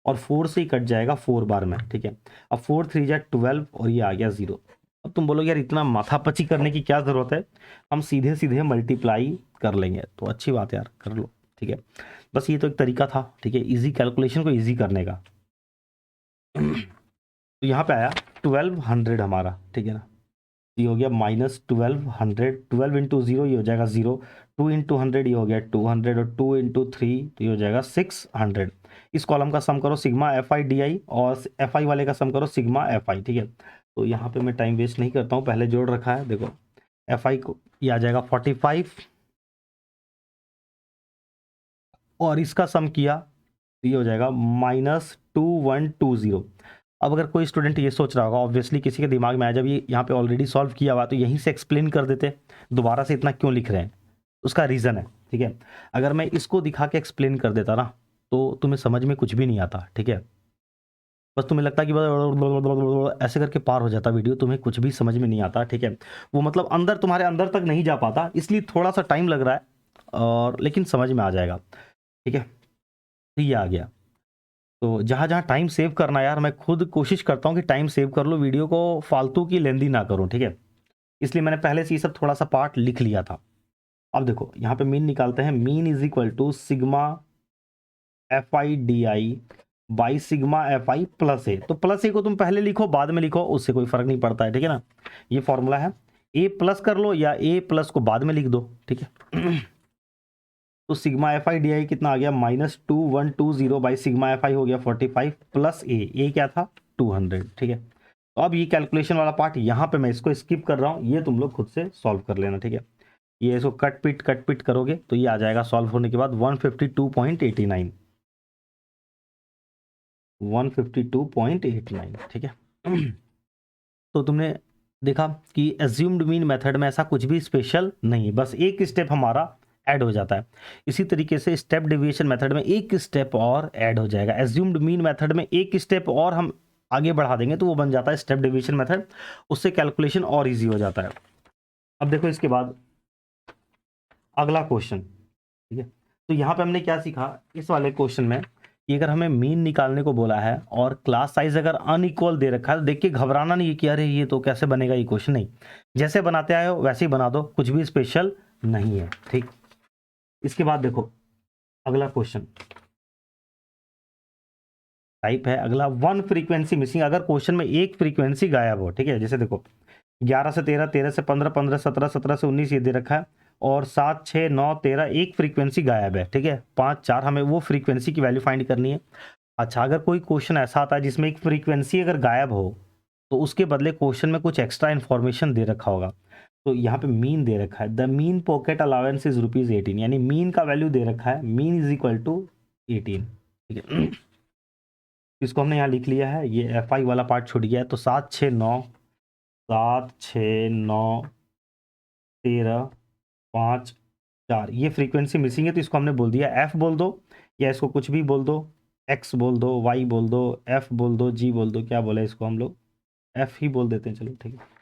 और 4 से ही कट जाएगा 4 बार में, ठीक है। अब 4 3 जा 12, और ये आ गया 0। अब तुम बोलोगे यार इतना माथापची करने की क्या ज़रूरत है, हम सीधे सीधे मल्टीप्लाई कर लेंगे। तो अच्छी बात है यार, कर लो, ठीक है। बस ये तो एक तरीका था, ठीक है, इजी कैलकुलेशन को इजी करने का। तो यहाँ पे आया 1200 हमारा, ठीक है ना। ये हो गया माइनस 1200, 12 इंटू 0 ये हो जाएगा 0, 2 इंटू 100 ये हो गया 200, और 2 इंटू 3 तो ये हो जाएगा 600। इस कॉलम का सम करो सिग्मा एफ आई डी आई, और एफ आई वाले का सम करो सिग्मा एफ आई, ठीक है। तो यहाँ पे मैं टाइम वेस्ट नहीं करता हूँ, पहले जोड़ रखा है। देखो एफ आई को ये आ जाएगा 45, और इसका सम किया तो ये हो जाएगा माइनस 2120। अब अगर कोई स्टूडेंट ये सोच रहा होगा, ऑब्वियसली किसी के दिमाग में आया जब ये यहाँ पे ऑलरेडी सॉल्व किया हुआ तो यहीं से एक्सप्लेन कर देते, दोबारा से इतना क्यों लिख रहे हैं, उसका रीज़न है, ठीक है। अगर मैं इसको दिखा के एक्सप्लेन कर देता ना तो तुम्हें समझ में कुछ भी नहीं आता, ठीक है। बस तुम्हें लगता है कि बस ऐसे करके पार हो जाता वीडियो, तुम्हें कुछ भी समझ में नहीं आता, ठीक है। वो मतलब अंदर, तुम्हारे अंदर तक नहीं जा पाता, इसलिए थोड़ा सा टाइम लग रहा है, और लेकिन समझ में आ जाएगा, ठीक है। तो ये आ गया। तो जहाँ जहाँ टाइम सेव करना है यार, मैं खुद कोशिश करता हूँ कि टाइम सेव कर लो, वीडियो को फालतू की लेंदी ना करूँ, ठीक है। इसलिए मैंने पहले से ये सब थोड़ा सा पार्ट लिख लिया था। अब देखो यहाँ पे मीन निकालते हैं। Mean is equal to sigma F I D I by sigma F I plus A. तो प्लस ए को तुम पहले लिखो बाद में लिखो, उससे कोई फर्क नहीं पड़ता है, ठीक है ना। ये फॉर्मूला है, ए प्लस कर लो या ए प्लस को बाद में लिख दो, ठीक है। तो सिग्मा एफ आई डी आई कितना आ गया, -2120 बाई सिग्मा एफ आई हो गया 45 प्लस ए क्या था 200, ठीक है। तो अब ये कैलकुलेशन वाला पार्ट यहाँ पे मैं इसको स्किप कर रहा हूँ, ये तुम लोग खुद से सॉल्व कर लेना, ठीक है। ये इसको कट पिट करोगे तो ये आ जाएगा सॉल्व होने के बाद 152.89, 152.89, ठीक है। तो तुमने देखा कि एज्यूम्ड मीन मेथड में ऐसा कुछ भी स्पेशल नहीं है, बस एक स्टेप हमारा ऐड हो जाता है। इसी तरीके से स्टेप डेविएशन मेथड में एक स्टेप और ऐड हो जाएगा। एज्यूम्ड मीन मेथड में एक स्टेप और हम आगे बढ़ा देंगे तो वो बन जाता है स्टेप डेविएशन मेथड, उससे कैलकुलेशन और इजी हो जाता है। अब देखो इसके बाद अगला क्वेश्चन, ठीक है। तो यहाँ पे हमने क्या सीखा इस वाले क्वेश्चन में कि अगर हमें मीन निकालने को बोला है और क्लास साइज अगर अनइक्वल दे रखा है तो देख के घबराना नहीं है कि अरे ये तो कैसे बनेगा ये क्वेश्चन, नहीं, जैसे बनाते आए हो वैसे ही बना दो, कुछ भी स्पेशल नहीं है, ठीक। इसके बाद देखो अगला क्वेश्चन टाइप है अगला, वन फ्रीक्वेंसी मिसिंग। अगर क्वेश्चन में एक फ्रीक्वेंसी गायब हो, ठीक है, जैसे देखो 11 से 13, 13 से 15, 15 17, 17 से 19 ये दे रखा है, और 7 6 9 13 एक फ्रीक्वेंसी गायब है, ठीक है, 5 4, हमें वो फ्रीक्वेंसी की वैल्यू फाइंड करनी है। अच्छा, अगर कोई क्वेश्चन ऐसा आता है जिसमें एक फ्रीक्वेंसी अगर गायब हो तो उसके बदले क्वेश्चन में कुछ एक्स्ट्रा इन्फॉर्मेशन दे रखा होगा। तो यहाँ पे मीन दे रखा है, the mean pocket allowance is ₹18, यानी मीन का वैल्यू दे रखा है, मीन इज इक्वल टू 18, ठीक है। इसको हमने यहाँ लिख लिया है, ये एफ आई वाला पार्ट छूट गया है। तो 7 6 9, 7 6 9 13 5 4 ये फ्रीक्वेंसी मिसिंग है, तो इसको हमने बोल दिया एफ बोल दो, या इसको कुछ भी बोल दो, एक्स बोल दो, वाई बोल दो, एफ बोल दो, जी बोल दो, क्या बोला इसको हम लोग, एफ ही बोल देते हैं, चलो ठीक है।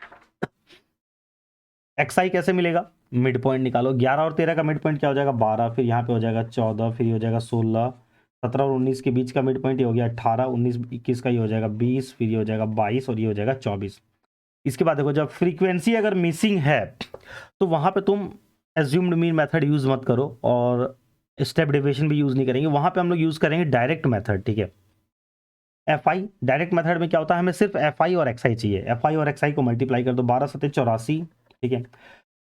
एक्स आई कैसे मिलेगा, मिड पॉइंट निकालो, 11 और 13 का मिड पॉइंट क्या हो जाएगा 12, फिर यहाँ पे हो जाएगा 14, फिर ये हो जाएगा 16, 17 और 19 के बीच का मिड पॉइंट ये हो गया 18, 19 21 का ये हो जाएगा 20, फिर ये हो जाएगा 22 और ये हो जाएगा 24। इसके बाद देखो जब फ्रीक्वेंसी अगर मिसिंग है तो वहां पे तुम एज्यूम्ड मीन मेथड यूज मत करो और स्टेप डेविएशन भी यूज नहीं करेंगे, वहां पे हम लोग यूज करेंगे डायरेक्ट मेथड, ठीक है। एफ आई डायरेक्ट मेथड में क्या होता है, हमें सिर्फ एफ आई और एक्स आई चाहिए, एफ आई और एक्स आई को मल्टीप्लाई कर दो, 12 7 84, ठीक है,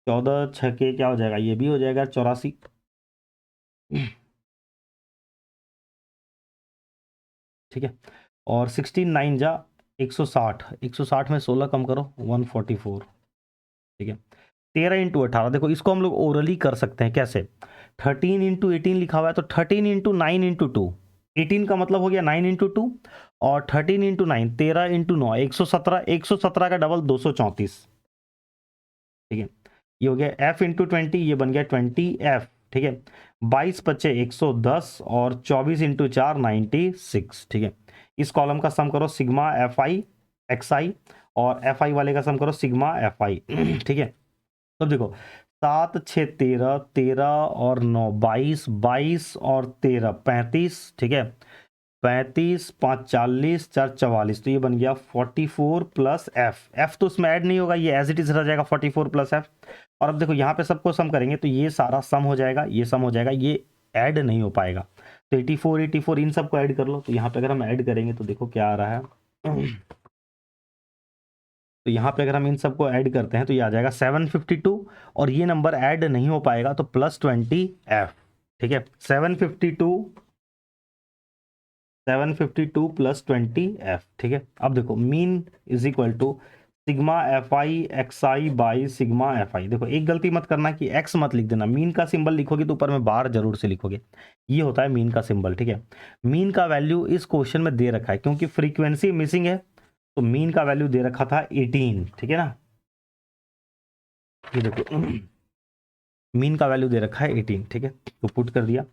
14 6 के क्या हो जाएगा, ये भी हो जाएगा 84, ठीक है। और 16 9 जा 160, 160 में 16 कम करो 144, ठीक है। 13 × 18, देखो इसको हम लोग ओरली कर सकते हैं कैसे, 13 × 18 लिखा हुआ है तो 13 × 9 × 2, 18 का मतलब हो गया 9 × 2, और 13 × 9 13 × 9 117, 117 का डबल 234, ठीक है। ये हो गया एफ इंटू 20, ये बन गया 20 एफ, ठीक है। 22 बच्चे 110 और 24 × 4 96, ठीक है। इस कॉलम का सम करो सिग्मा एफ आई एक्स आई, और एफ आई वाले का सम करो सिग्मा एफ आई, ठीक है। तब देखो 7 6 13, 13 और 9 22, 22 और 13 35, ठीक है, 35 5 40 4 44, तो ये बन गया 44 प्लस एफ, एफ तो उसमें ऐड नहीं होगा, ये एज इट इज रह जाएगा 44 प्लस एफ। और अब देखो यहाँ पे सबको सम करेंगे तो ये सारा सम हो जाएगा, ये सम हो जाएगा, ये ऐड नहीं हो पाएगा, तो 84 84 इन सबको ऐड कर लो। तो यहाँ पे अगर हम ऐड करेंगे तो देखो क्या आ रहा है, तो यहाँ पे अगर हम इन सबको ऐड करते हैं तो ये आ जाएगा 752, और ये नंबर ऐड नहीं हो पाएगा तो +20 एफ, ठीक है। 752 +20 एफ, ठीक है। अब देखो mean is equal to sigma F I X I by sigma F I. देखो एक गलती मत करना कि एक्स मत लिख देना, मीन का सिंबल लिखोगे तो ऊपर में बार जरूर से लिखोगे, ये होता है मीन का सिंबल, ठीक है। मीन का वैल्यू इस क्वेश्चन में दे रखा है क्योंकि फ्रीक्वेंसी मिसिंग है, तो मीन का वैल्यू दे रखा था 18, ठीक है ना। ये देखो मीन का वैल्यू दे रखा है 18, ठीक है, तो पुट कर दिया।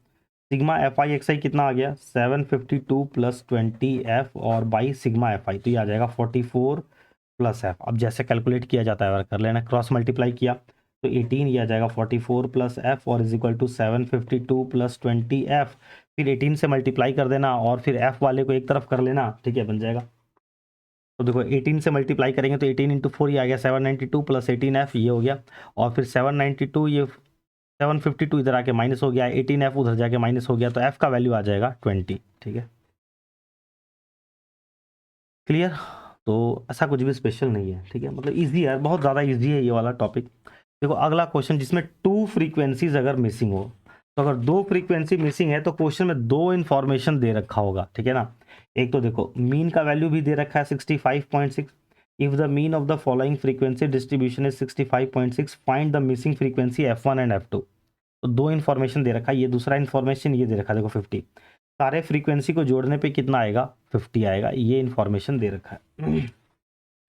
सिग्मा एफ आई एक्स आई कितना आ गया 752 प्लस 20 एफ और बाई सिग्मा एफ आई, तो ये आ जाएगा 44 प्लस एफ। अब जैसे कैलकुलेट किया जाता है कर लेना, क्रॉस मल्टीप्लाई किया तो 18, ये आ जाएगा 44 प्लस एफ और is equal to 752 plus 20 F. फिर 18 से मल्टीप्लाई कर देना और फिर एफ वाले को एक तरफ कर लेना, ठीक है, बन जाएगा। तो देखो 18 से मल्टीप्लाई करेंगे तो 18 इंटू 4 ये आ गया 792 प्लस 18 एफ, ये हो गया। और फिर 792, ये 752 इधर आके माइनस हो गया, 18 एफ उधर जाके माइनस हो गया, तो एफ का वैल्यू आ जाएगा 20, ठीक है, क्लियर। तो ऐसा कुछ भी स्पेशल नहीं है, ठीक है, मतलब इजी है, बहुत ज़्यादा इजी है ये वाला टॉपिक। देखो अगला क्वेश्चन जिसमें 2 फ्रीक्वेंसीज अगर मिसिंग हो, तो अगर 2 फ्रीक्वेंसी मिसिंग है तो क्वेश्चन में 2 इन्फॉर्मेशन दे रखा होगा, ठीक है ना। एक तो देखो मीन का वैल्यू भी दे रखा है 65.6, if the mean of the following frequency distribution is 65.6 find the missing frequency F1 and F2। तो 2 इन्फॉर्मेशन दे रखा है, ये दूसरा इन्फॉर्मेशन ये दे रखा है, देखो 50, सारे फ्रीक्वेंसी को जोड़ने पे कितना आएगा 50 आएगा, ये इन्फॉर्मेशन दे रखा है।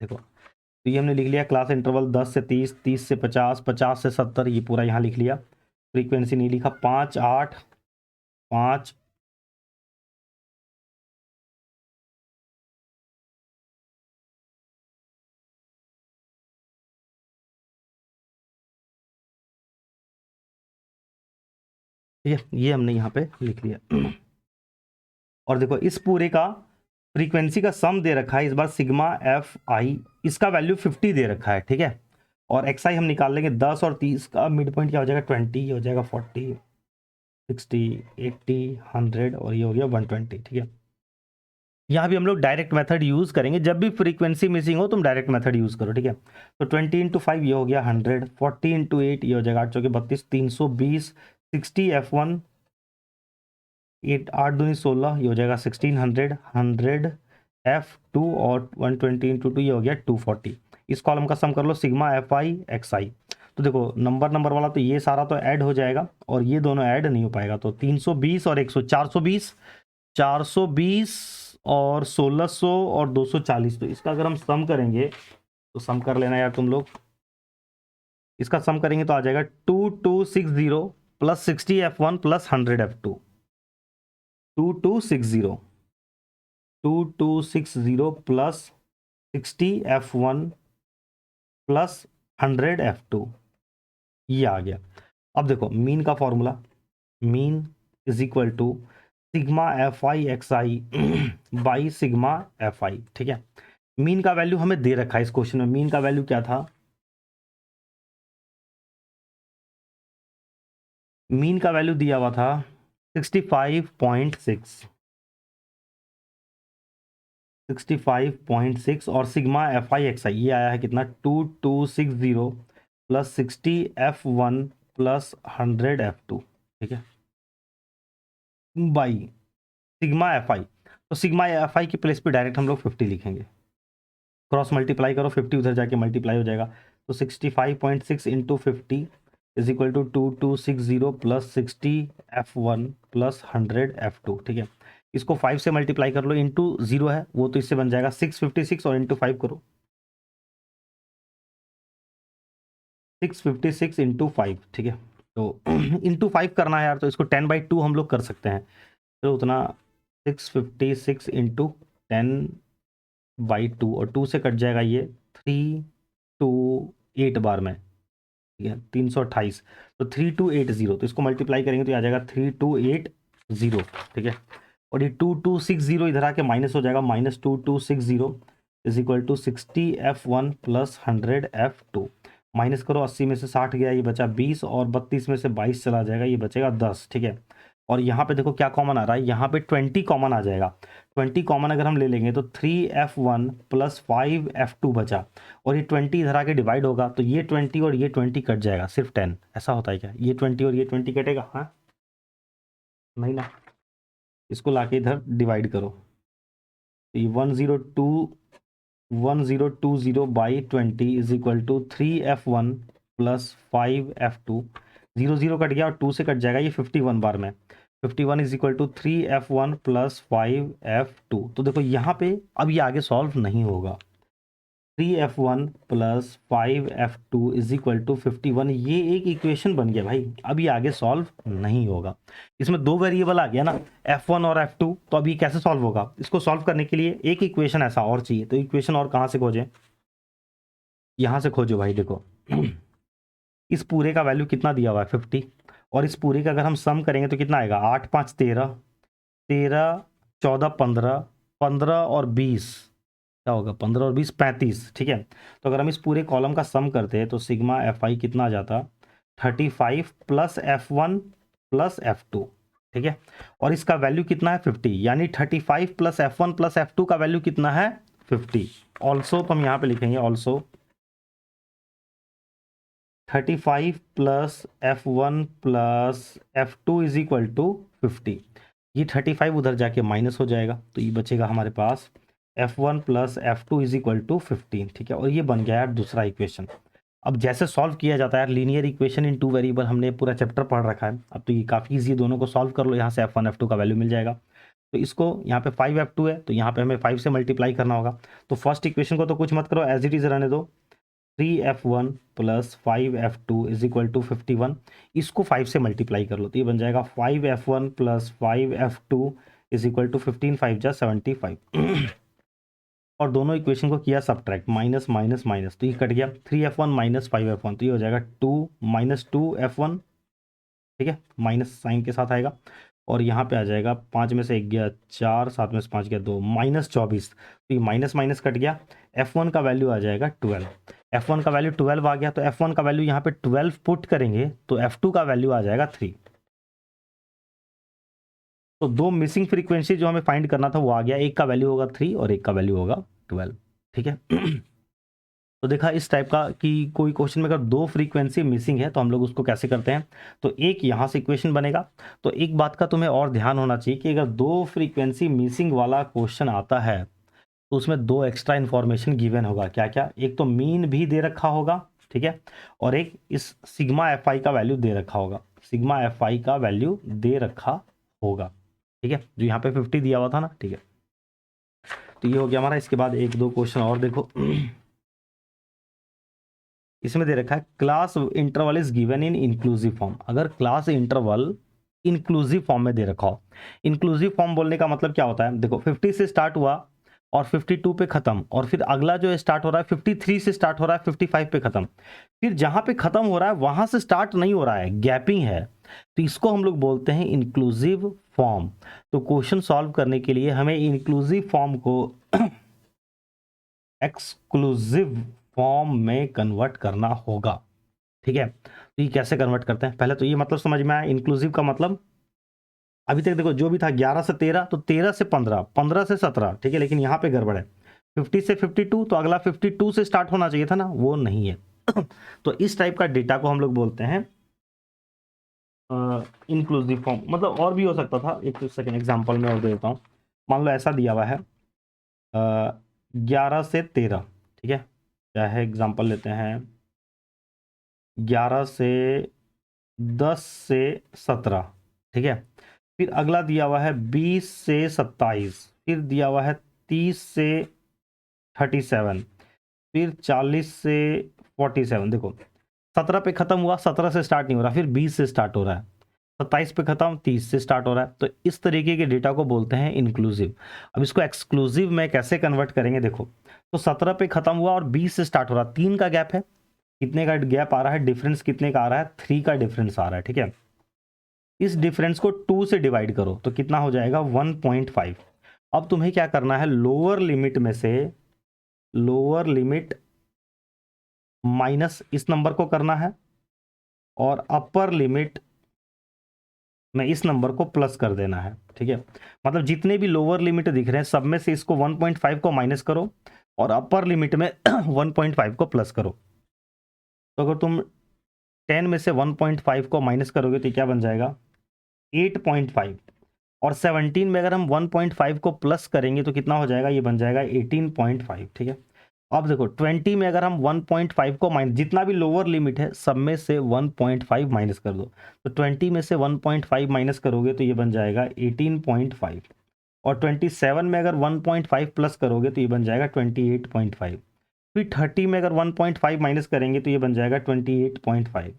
देखो तो ये हमने लिख लिया क्लास इंटरवल 10 से 30, 30 से 50, 50 से 70, ये पूरा यहाँ लिख लिया। फ्रीक्वेंसी नहीं लिखा, 5 8 5, ठीक है, ये हमने यहाँ पे लिख लिया। और देखो इस पूरे का फ्रीक्वेंसी का सम दे रखा है इस बार सिग्मा एफ आई, इसका वैल्यू 50 दे रखा है, ठीक है। और एक्स आई हम निकाल लेंगे 10 और 30 का मिड पॉइंट क्या हो जाएगा 20, हो जाएगा 40 60 80 100 और ये हो गया 120, ठीक है। यहाँ भी हम लोग डायरेक्ट मेथड यूज़ करेंगे, जब भी फ्रीक्वेंसी मिसिंग हो तुम डायरेक्ट मेथड यूज़ करो, ठीक है। तो 20 इंटू 5 ये हो गया 100, 40 इंटू 8 ये हो जाएगा 8 चौके 32, 320, 60 F1, 8 8 दूनी 16 ये हो जाएगा 1600, 100 F2 और 120 इंटू 2 ये हो गया 240। इस कॉलम का सम कर लो सिग्मा एफ आई एक्स आई। तो देखो नंबर वाला तो ये सारा तो ऐड हो जाएगा और ये दोनों ऐड नहीं हो पाएगा, तो 320 और 100 420, 420 और 1600 और 240, तो इसका अगर हम सम करेंगे तो सम कर लेना यार तुम लोग, इसका सम करेंगे तो आ जाएगा 2260 plus 60 F1 plus 100 F2, 2260 2260 plus 60 F1 plus 100 F2, ये आ गया। अब देखो मीन का formula, mean is equal to sigma F I X I by sigma F I, ठीक है। मीन का वैल्यू हमें दे रखा है इस क्वेश्चन में, मीन का वैल्यू क्या था, मीन का वैल्यू दिया हुआ था 65.6, 65.6 और सिग्मा एफ आई एक्स आई ये आया है कितना 2260 प्लस 60 F1 प्लस 100 F2, ठीक है, बाई सिग्मा एफ आई। तो सिग्मा एफ आई की प्लेस पे डायरेक्ट हम लोग 50 लिखेंगे, क्रॉस मल्टीप्लाई करो 50 उधर जाके मल्टीप्लाई हो जाएगा, तो 65.6 into 50 is equal to 2260 plus 60 F1 plus 100 F2, ठीक है। इसको 5 से मल्टीप्लाई कर लो, इंटू 0 है वो तो इससे बन जाएगा 656 और इंटू 5 करो 656 इंटू 5, ठीक है। तो इंटू 5 करना है यार, तो इसको 10/2 हम लोग कर सकते हैं, तो उतना 656 इंटू 10/2 और 2 से कट जाएगा ये 328 बार में, ठीक है, 328, तो 3280, तो इसको मल्टीप्लाई करेंगे तो आ जाएगा 3280, ठीक है। और ये 2260 इधर आके माइनस हो जाएगा, minus 2260 is equal to 60 F1 plus 100 F2, minus करो 80 में से 60 गया, ये बचा 20 और 32 में से 22 चला जाएगा, ये बचेगा 10, ठीक है। और यहाँ पे देखो क्या कॉमन आ रहा है, यहाँ पे 20 कॉमन आ जाएगा, 20 कॉमन अगर हम ले लेंगे तो 3 F1 प्लस 5 F2 बचा, और ये 20 इधर आके डिवाइड होगा तो ये 20 और ये 20 कट जाएगा, सिर्फ 10, ऐसा होता है क्या, ये 20 और ये 20 कटेगा, हाँ नहीं ना, इसको लाके इधर डिवाइड करो, तो ये 1020 by 20 is equal to 3 F1 plus 5 F2, 0 cut गया और 2 से कट जाएगा, ये 51 बार में, 51 is equal to 3 F1 plus 5 F2। तो देखो यहाँ पे अब ये आगे सॉल्व नहीं होगा, 3f1 plus 5f2 is equal to 51। ये एक इक्वेशन बन गया भाई। अब ये आगे सॉल्व नहीं होगा। इसमें दो वेरिएबल आ गया ना, f1 और f2, तो अब ये कैसे सॉल्व होगा? इसको सॉल्व करने के लिए एक इक्वेशन ऐसा और चाहिए। तो इक्वेशन और कहाँ से खोजें? यहाँ से खोजो भाई। देखो इस पूरे का वैल्यू कितना दिया हुआ है 50, और इस पूरे का अगर हम सम करेंगे तो कितना आएगा? 8 5 13, 13 14 15, 15 और 20 क्या होगा? 15 और 20 35। ठीक है, तो अगर हम इस पूरे कॉलम का सम करते हैं तो सिग्मा एफ आई कितना आ जाता? 35 प्लस f1 प्लस f2। ठीक है, और इसका वैल्यू कितना है? 50, यानी 35 प्लस f1 प्लस f2 का वैल्यू कितना है? 50। ऑल्सो तो हम यहाँ पे लिखेंगे also 35 plus f1 plus f2 is equal to 50। ये 35 उधर जाके माइनस हो जाएगा, तो ये बचेगा हमारे पास f1 plus f2 is equal to 15। ठीक है, और ये बन गया यार दूसरा इक्वेशन। अब जैसे सॉल्व किया जाता है यार linear equation in two variable, हमने पूरा चैप्टर पढ़ रखा है। अब तो ये काफ़ी ईजी, दोनों को सॉल्व कर लो, यहाँ से f1 f2 का वैल्यू मिल जाएगा। तो इसको यहाँ पे 5f2 है, तो यहाँ पे हमें 5 से मल्टीप्लाई करना होगा। तो फर्स्ट इक्वेशन को तो कुछ मत करो, एज इट इज़ रहने दो। 3f1 plus 5f2 is equal to 51। इसको 5 से मल्टीप्लाई कर लो, तो ये बन जाएगा 5f1 plus 5f2 is equal to 15 5 जा 75। और दोनों इक्वेशन को किया सब्ट्रैक्ट, माइनस माइनस माइनस, तो ये कट गया। 3f1 माइनस 5f1, तो ये हो जाएगा 2 माइनस 2f1। ठीक है, माइनस साइन के साथ आएगा, और यहाँ पे आ जाएगा 5 में से 1 गया 4, 7 में से 5 गया 2, माइनस 24। तो ये माइनस माइनस कट गया। f1 का वैल्यू आ जाएगा 12। f1 का वैल्यू 12 आ गया, तो f1 का वैल्यू यहाँ पे 12 पुट करेंगे तो f2 का वैल्यू आ जाएगा 3। तो दो मिसिंग फ्रीक्वेंसी जो हमें फाइंड करना था वो आ गया, एक का वैल्यू होगा 3 और एक का वैल्यू होगा 12। ठीक है। तो देखा इस टाइप का कि कोई क्वेश्चन में अगर दो फ्रीक्वेंसी मिसिंग है तो हम लोग उसको कैसे करते हैं। तो एक यहाँ से इक्वेशन बनेगा। तो एक बात का तुम्हें और ध्यान होना चाहिए कि अगर दो फ्रीक्वेंसी मिसिंग वाला क्वेश्चन आता है तो उसमें दो एक्स्ट्रा इन्फॉर्मेशन गिवन होगा। क्या क्या? एक तो मीन भी दे रखा होगा, ठीक है, और एक इस सिग्मा एफ आई का वैल्यू दे रखा होगा। सिग्मा एफ आई का वैल्यू दे रखा होगा, ठीक है, जो यहाँ पे 50 दिया हुआ था ना। ठीक है, तो ये हो गया हमारा। इसके बाद एक दो क्वेश्चन और देखो। इसमें दे रखा है class interval is given in inclusive form. अगर क्लास इंटरवल इंक्लूसिव फॉर्म में दे रखा हो, इंक्लूसिव फॉर्म बोलने का मतलब क्या होता है? देखो 50 से स्टार्ट हुआ और 52 पे खत्म, और फिर अगला जो स्टार्ट हो रहा है 53 से स्टार्ट हो रहा है 55 पे खत्म, फिर जहां पे खत्म हो रहा है वहां से स्टार्ट नहीं हो रहा है, गैपिंग है, तो इसको हम लोग बोलते हैं इंक्लूसिव फॉर्म। तो क्वेश्चन सॉल्व करने के लिए हमें इंक्लूसिव फॉर्म को एक्सक्लूसिव फॉर्म में कन्वर्ट करना होगा। ठीक है, तो ये कैसे कन्वर्ट करते हैं? पहले तो ये मतलब समझ में आया इंक्लूसिव का मतलब। अभी तक देखो जो भी था 11 से 13, तो 13 से 15, 15 से 17, ठीक है, लेकिन यहाँ पे गड़बड़ है। 50 से 52, तो अगला 52 से स्टार्ट होना चाहिए था ना, वो नहीं है। तो इस टाइप का डेटा को हम लोग बोलते हैं इंक्लूसिव फॉर्म। मतलब और भी हो सकता था, एक सेकेंड एग्जाम्पल में और दे देता हूँ। मान लो ऐसा दिया हुआ है 11 से 13, ठीक है, क्या है एग्जाम्पल लेते हैं 11 से 10 से 17, ठीक है, फिर अगला दिया हुआ है 20 से 27, फिर दिया हुआ है 30 से 37, फिर 40 से 47। देखो 17 पे खत्म हुआ, 17 से स्टार्ट नहीं हो रहा, फिर 20 से स्टार्ट हो रहा है, 27 पे खत्म, 30 से स्टार्ट हो रहा है। तो इस तरीके के डेटा को बोलते हैं इंक्लूसिव। अब इसको एक्सक्लूसिव में कैसे कन्वर्ट करेंगे? देखो तो 17 पे खत्म हुआ और 20 से स्टार्ट हो रहा, 3 का गैप है। कितने का गैप आ रहा है? डिफरेंस कितने का आ रहा है? 3 का डिफरेंस आ रहा है, ठीक है। इस डिफरेंस को 2 से डिवाइड करो तो कितना हो जाएगा? 1.5। अब तुम्हें क्या करना है? लोअर लिमिट में से लोअर लिमिट माइनस इस नंबर को करना है, और अपर लिमिट में इस नंबर को प्लस कर देना है, ठीक है। मतलब जितने भी लोअर लिमिट दिख रहे हैं सब में से इसको 1.5 को माइनस करो और अपर लिमिट में 1.5 को प्लस करो। तो अगर तुम 10 में से 1.5 को माइनस करोगे तो क्या बन जाएगा? 8.5। और 17 में अगर हम 1.5 को प्लस करेंगे तो कितना हो जाएगा? ये बन जाएगा 18.5, ठीक है। अब देखो 20 में अगर हम 1.5 को माइनस, जितना भी लोअर लिमिट है सब में से 1.5 माइनस कर दो, तो 20 में से 1.5 माइनस करोगे तो ये बन जाएगा 18.5। और 27 में अगर 1.5 प्लस करोगे तो ये बन जाएगा 28.5। फिर 30 में अगर 1.5 माइनस करेंगे तो ये बन जाएगा 28.5,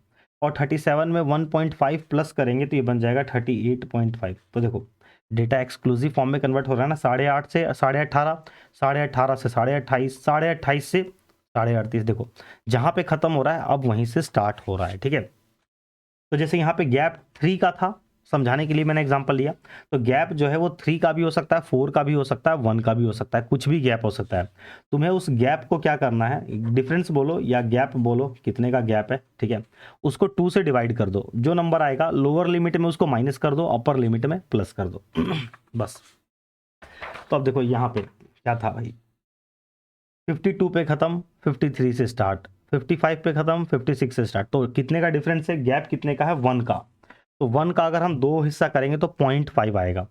और 37 में 1.5 प्लस करेंगे तो ये बन जाएगा 38.5। तो देखो डेटा एक्सक्लूसिव फॉर्म में कन्वर्ट हो रहा है ना, 8.5 से 18.5, 18.5 से 28.5, 28.5 से 38.5। देखो जहाँ पे खत्म हो रहा है अब वहीं से स्टार्ट हो रहा है, ठीक है। तो जैसे यहाँ पे गैप 3 का था, समझाने के लिए मैंने एग्जांपल लिया, तो गैप जो है वो 3 का भी हो सकता है, 4 का भी हो सकता है, 1 का भी हो सकता है, कुछ भी गैप हो सकता है। तुम्हें उस गैप को क्या करना है, डिफरेंस बोलो या गैप बोलो, कितने का गैप है, ठीक है, उसको 2 से डिवाइड कर दो, जो नंबर आएगा लोअर लिमिट में उसको माइनस कर दो, अपर लिमिट में प्लस कर दो बस। तो अब देखो यहाँ पे क्या था भाई, 52 पे खत्म, 53 से स्टार्ट, 55 पे खत्म, 56 से स्टार्ट। तो कितने का डिफरेंस है, गैप कितने का है, 1 का। तो 1 का अगर हम 2 हिस्सा करेंगे तो 0.5 आएगा।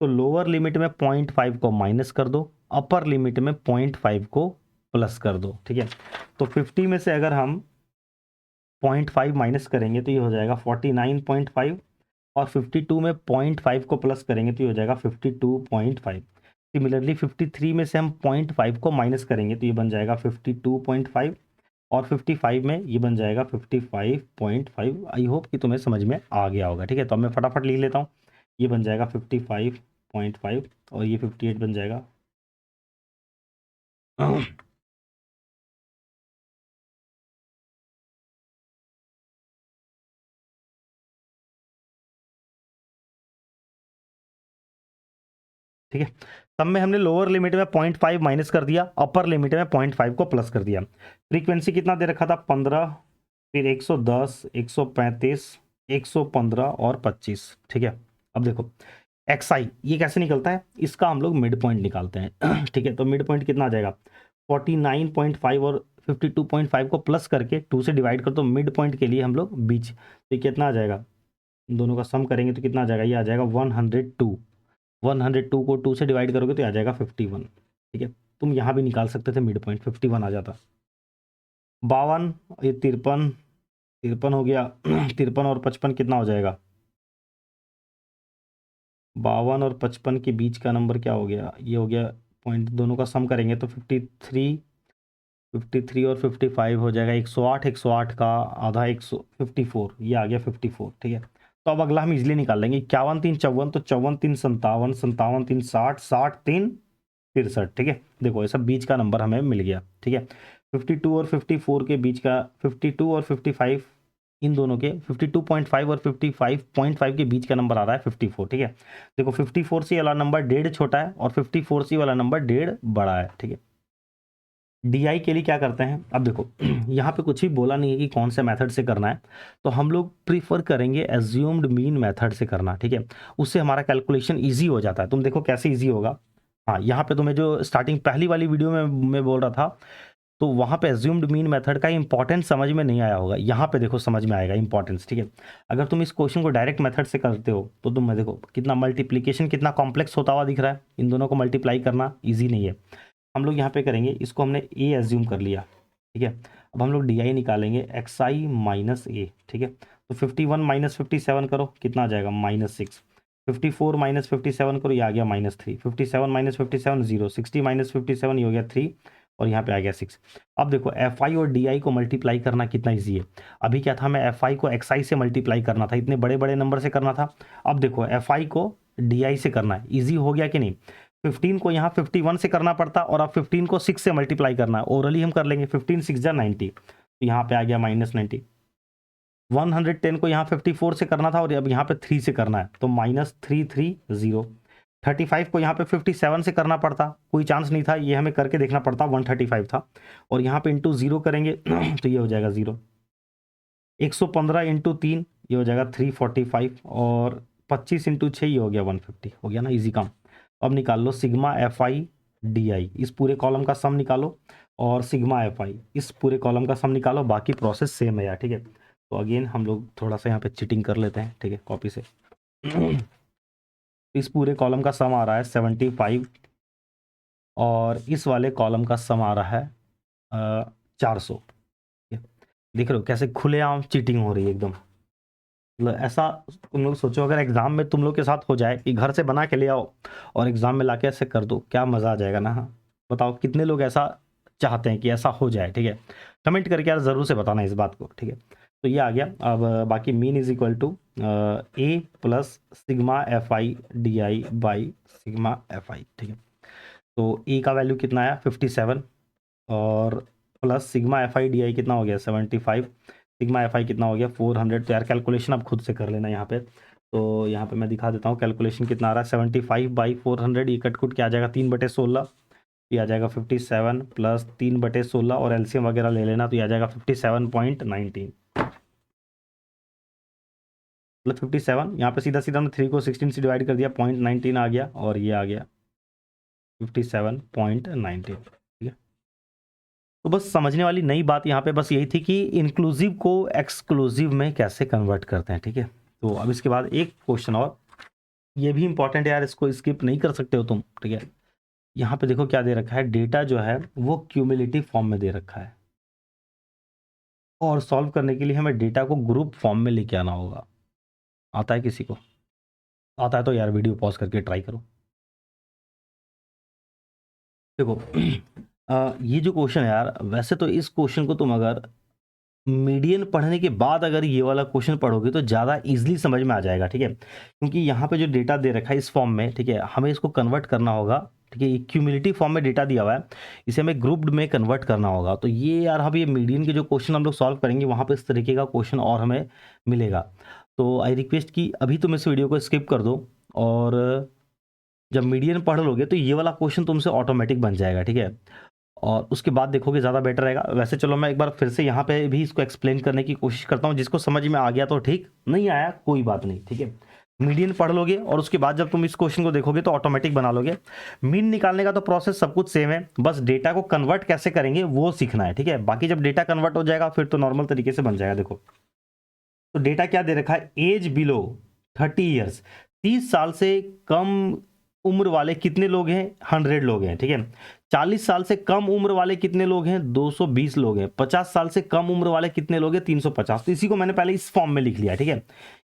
तो लोअर लिमिट में 0.5 को माइनस कर दो, अपर लिमिट में 0.5 को प्लस कर दो, ठीक है। तो 50 में से अगर हम 0.5 माइनस करेंगे तो ये हो जाएगा 49.5, और 52 में 0.5 को प्लस करेंगे तो ये हो जाएगा 52.5। सिमिलरली 53 में से हम 0.5 को माइनस करेंगे तो ये बन जाएगा 52.5, और 55 में ये बन जाएगा 55.5। आई होप कि तुम्हें समझ में आ गया होगा, ठीक है। तो अब मैं फटाफट लिख लेता हूँ, ये बन जाएगा 55.5 और ये 58 बन जाएगा ठीक है। तब में हमने लोअर लिमिट में 0.5 माइनस कर दिया, अपर लिमिट में 0.5 को प्लस कर दिया। फ्रीक्वेंसी कितना दे रखा था, 15, फिर 110, 135, 115 और 25, ठीक है। अब देखो एक्सआई ये कैसे निकलता है, इसका हम लोग मिड पॉइंट निकालते हैं ठीक है। तो मिड पॉइंट कितना आ जाएगा, 49.5 और 52.5 को प्लस करके 2 से डिवाइड कर, तो मिड पॉइंट के लिए हम लोग बीच, तो ये कितना आ जाएगा, दोनों का सम करेंगे तो कितना आ जाएगा, ये आ जाएगा 102। 102 को 2 से डिवाइड करोगे तो आ जाएगा 51, ठीक है। तुम यहाँ भी निकाल सकते थे मिड पॉइंट, 51 आ जाता। 52, ये 53, 53 हो गया 53 और 55 कितना हो जाएगा, 52 और 55 के बीच का नंबर क्या हो गया, ये हो गया पॉइंट, दोनों का सम करेंगे तो 53, 53 और 55 हो जाएगा 108, 108 का आधा 154, ये आ गया 54, ठीक है। तो अब अगला हम इजिली निकाल लेंगे, 51 3 54, तो 54 3 57, 57 3 60, 60 3 63, ठीक है। देखो ये सब बीच का नंबर हमें मिल गया, ठीक है। 52 और 54 के बीच का, 52 और 55 इन दोनों के 52.5 और 55.5 के बीच का नंबर आ रहा है 54, ठीक है। देखो 54 सी वाला नंबर 1.5 छोटा है और 54 सी वाला नंबर 1.5 बड़ा है, ठीक है। डीआई के लिए क्या करते हैं, अब देखो यहाँ पे कुछ भी बोला नहीं है कि कौन से मेथड से करना है, तो हम लोग प्रीफर करेंगे एज्यूम्ड मीन मेथड से करना, ठीक है। उससे हमारा कैलकुलेशन इजी हो जाता है। तुम देखो कैसे इजी होगा, हाँ यहाँ पे तुम्हें जो स्टार्टिंग पहली वाली वीडियो में मैं बोल रहा था, तो वहाँ पे एज्यूम्ड मीन मेथड का इंपॉर्टेंस समझ में नहीं आया होगा, यहाँ पे देखो समझ में आएगा इंपॉर्टेंस, ठीक है। अगर तुम इस क्वेश्चन को डायरेक्ट मेथड से करते हो तो तुम देखो कितना मल्टीप्लीकेशन कितना कॉम्प्लेक्स होता हुआ दिख रहा है, इन दोनों को मल्टीप्लाई करना ईजी नहीं है। हम लोग यहाँ पे करेंगे, इसको हमने ए एज्यूम कर लिया, ठीक है। अब हम लोग डी आई निकालेंगे, एक्स आई माइनस ए, ठीक है। तो 51 माइनस 57 करो, कितना आ जाएगा, -6। 54 माइनस 57 करो, ये आ गया -3। 57 माइनस 57 0, 60 माइनस 57 ये हो गया 3, और यहाँ पे आ गया 6। अब देखो एफ आई और डी आई को मल्टीप्लाई करना कितना ईजी है। अभी क्या था, मैं एफ आई को एक्स आई से मल्टीप्लाई करना था, इतने बड़े बड़े नंबर से करना था। अब देखो एफ आई को डी आई से करना है, ईजी हो गया कि नहीं। 15 को यहाँ 51 से करना पड़ता, और अब 15 को 6 से मल्टीप्लाई करना है, ओरली हम कर लेंगे, 15 6 जा 90, तो यहाँ पे आ गया -90। 110 को यहाँ 54 से करना था, और अब यहाँ पे 3 से करना है, तो -330। 35 को यहाँ पे 57 से करना पड़ता, कोई चांस नहीं था, ये हमें करके देखना पड़ता, 135 था, और यहाँ पे इंटू 0 करेंगे तो ये हो जाएगा 0। 115 इंटू 3 ये हो जाएगा 345, और 25 इंटू 6 ये हो गया 150, हो गया ना इजी काम। अब निकाल लो sigma F I D I, इस पूरे कॉलम का सम निकालो, और सिग्मा एफ आई इस पूरे कॉलम का सम निकालो, बाकी प्रोसेस सेम है यार, ठीक है। तो अगेन हम लोग थोड़ा सा यहाँ पे चीटिंग कर लेते हैं, ठीक है, कॉपी से इस पूरे कॉलम का सम आ रहा है 75, और इस वाले कॉलम का सम आ रहा है 400। देख रहे हो कैसे खुलेआम चीटिंग हो रही है एकदम, मतलब ऐसा तुम लोग सोचो अगर एग्जाम में तुम लोग के साथ हो जाए कि घर से बना के ले आओ और एग्जाम में लाके ऐसे कर दो, क्या मज़ा आ जाएगा ना। हाँ बताओ कितने लोग ऐसा चाहते हैं कि ऐसा हो जाए, ठीक है। कमेंट करके यार ज़रूर से बताना इस बात को, ठीक है। तो ये आ गया। अब बाकी mean is equal to A plus sigma F I D I by sigma F I, ठीक है। तो ए का वैल्यू कितना आया 57 और plus sigma F I D आई कितना हो गया 75, सिग्मा एफ आई कितना हो गया 400। तो यार कैलकुलेशन आप खुद से कर लेना यहाँ पे। तो यहाँ पे मैं दिखा देता हूँ कैलकुलेशन कितना आ रहा है 75/400, ये कटकुट क्या आ जाएगा 3/16, ये आ जाएगा 57 प्लस 3/16 और एलसीएम वगैरह ले लेना तो ये आ जाएगा 57.19, मतलब 57। यहाँ पे सीधा सीधा हमने 3 को 16 से डिवाइड कर दिया, 0.19 आ गया और ये आ गया 57.19, ठीक है। तो बस समझने वाली नई बात यहाँ पे बस यही थी कि इंक्लूसिव को एक्सक्लूसिव में कैसे कन्वर्ट करते हैं, ठीक है। तो अब इसके बाद एक क्वेश्चन और, ये भी इंपॉर्टेंट है यार, इसको स्किप नहीं कर सकते हो तुम, ठीक है। यहाँ पे देखो क्या दे रखा है, डेटा जो है वो क्यूमुलेटिव फॉर्म में दे रखा है और सॉल्व करने के लिए हमें डेटा को ग्रुप फॉर्म में लेके आना होगा। आता है किसी को? आता है तो यार वीडियो पॉज करके ट्राई करो। देखो ये जो क्वेश्चन है यार, वैसे तो इस क्वेश्चन को तुम अगर मीडियन पढ़ने के बाद अगर ये वाला क्वेश्चन पढ़ोगे तो ज़्यादा इजीली समझ में आ जाएगा, ठीक है। क्योंकि यहाँ पे जो डेटा दे रखा है इस फॉर्म में, ठीक है, हमें इसको कन्वर्ट करना होगा, ठीक है। ये क्यूमुलेटिव फॉर्म में डेटा दिया हुआ है, इसे हमें ग्रुप्ड में कन्वर्ट करना होगा। तो ये यार हम ये मीडियन के जो क्वेश्चन हम लोग सॉल्व करेंगे वहाँ पर इस तरीके का क्वेश्चन और हमें मिलेगा। तो आई रिक्वेस्ट कि अभी तुम इस वीडियो को स्किप कर दो और जब मीडियन पढ़ लोगे तो ये वाला क्वेश्चन तुमसे ऑटोमेटिक बन जाएगा, ठीक है। और उसके बाद देखोगे ज़्यादा बेटर रहेगा। वैसे चलो मैं एक बार फिर से यहाँ पे भी इसको एक्सप्लेन करने की कोशिश करता हूँ, जिसको समझ में आ गया तो ठीक, नहीं आया कोई बात नहीं, ठीक है। मीडियन पढ़ लोगे और उसके बाद जब तुम इस क्वेश्चन को देखोगे तो ऑटोमेटिक बना लोगे। मीन निकालने का तो प्रोसेस सब कुछ सेम है, बस डेटा को कन्वर्ट कैसे करेंगे वो सीखना है, ठीक है। बाकी जब डेटा कन्वर्ट हो जाएगा फिर तो नॉर्मल तरीके से बन जाएगा। देखो तो डेटा क्या दे रखा है, एज बिलो 30 ईयर्स, 30 साल से कम उम्र वाले कितने लोग हैं, 100 लोग हैं, ठीक है। 40 साल से कम उम्र वाले कितने लोग हैं, 220 लोग हैं। 50 साल से कम उम्र वाले कितने लोग हैं, 350। तो इसी को मैंने पहले इस फॉर्म में लिख लिया, ठीक है।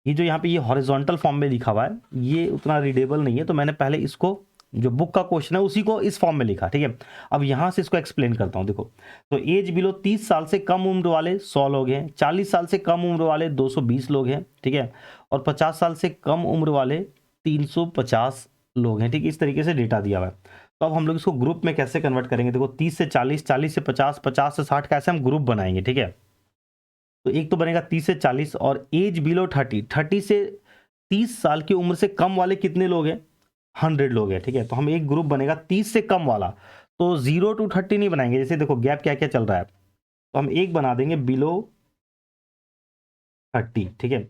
ये जो यहाँ पे ये हॉरिजॉन्टल फॉर्म में लिखा हुआ है ये उतना रीडेबल नहीं है, तो मैंने पहले इसको जो बुक का क्वेश्चन है उसी को इस फॉर्म में लिखा, ठीक है। अब यहाँ से इसको एक्सप्लेन करता हूँ। देखो तो एज बिलो 30 साल से कम उम्र वाले 100 लोग हैं, 40 साल से कम उम्र वाले 220 लोग हैं, ठीक है, और 50 साल से कम उम्र वाले 350 लोग हैं, ठीक है। इस तरीके से डेटा दिया हुआ है। तो अब हम लोग इसको ग्रुप में कैसे कन्वर्ट करेंगे, देखो 30 से 40, 40 से 50, 50 से 60 कैसे हम ग्रुप बनाएंगे, ठीक है। तो एक तो बनेगा 30 से 40 और एज बिलो 30, 30 से 30 साल की उम्र से कम वाले कितने लोग हैं, 100 लोग हैं, ठीक है। तो हम एक ग्रुप बनेगा 30 से कम वाला, तो 0 to 30 नहीं बनाएंगे, जैसे देखो गैप क्या क्या चल रहा है, तो हम एक बना देंगे बिलो 30, ठीक है।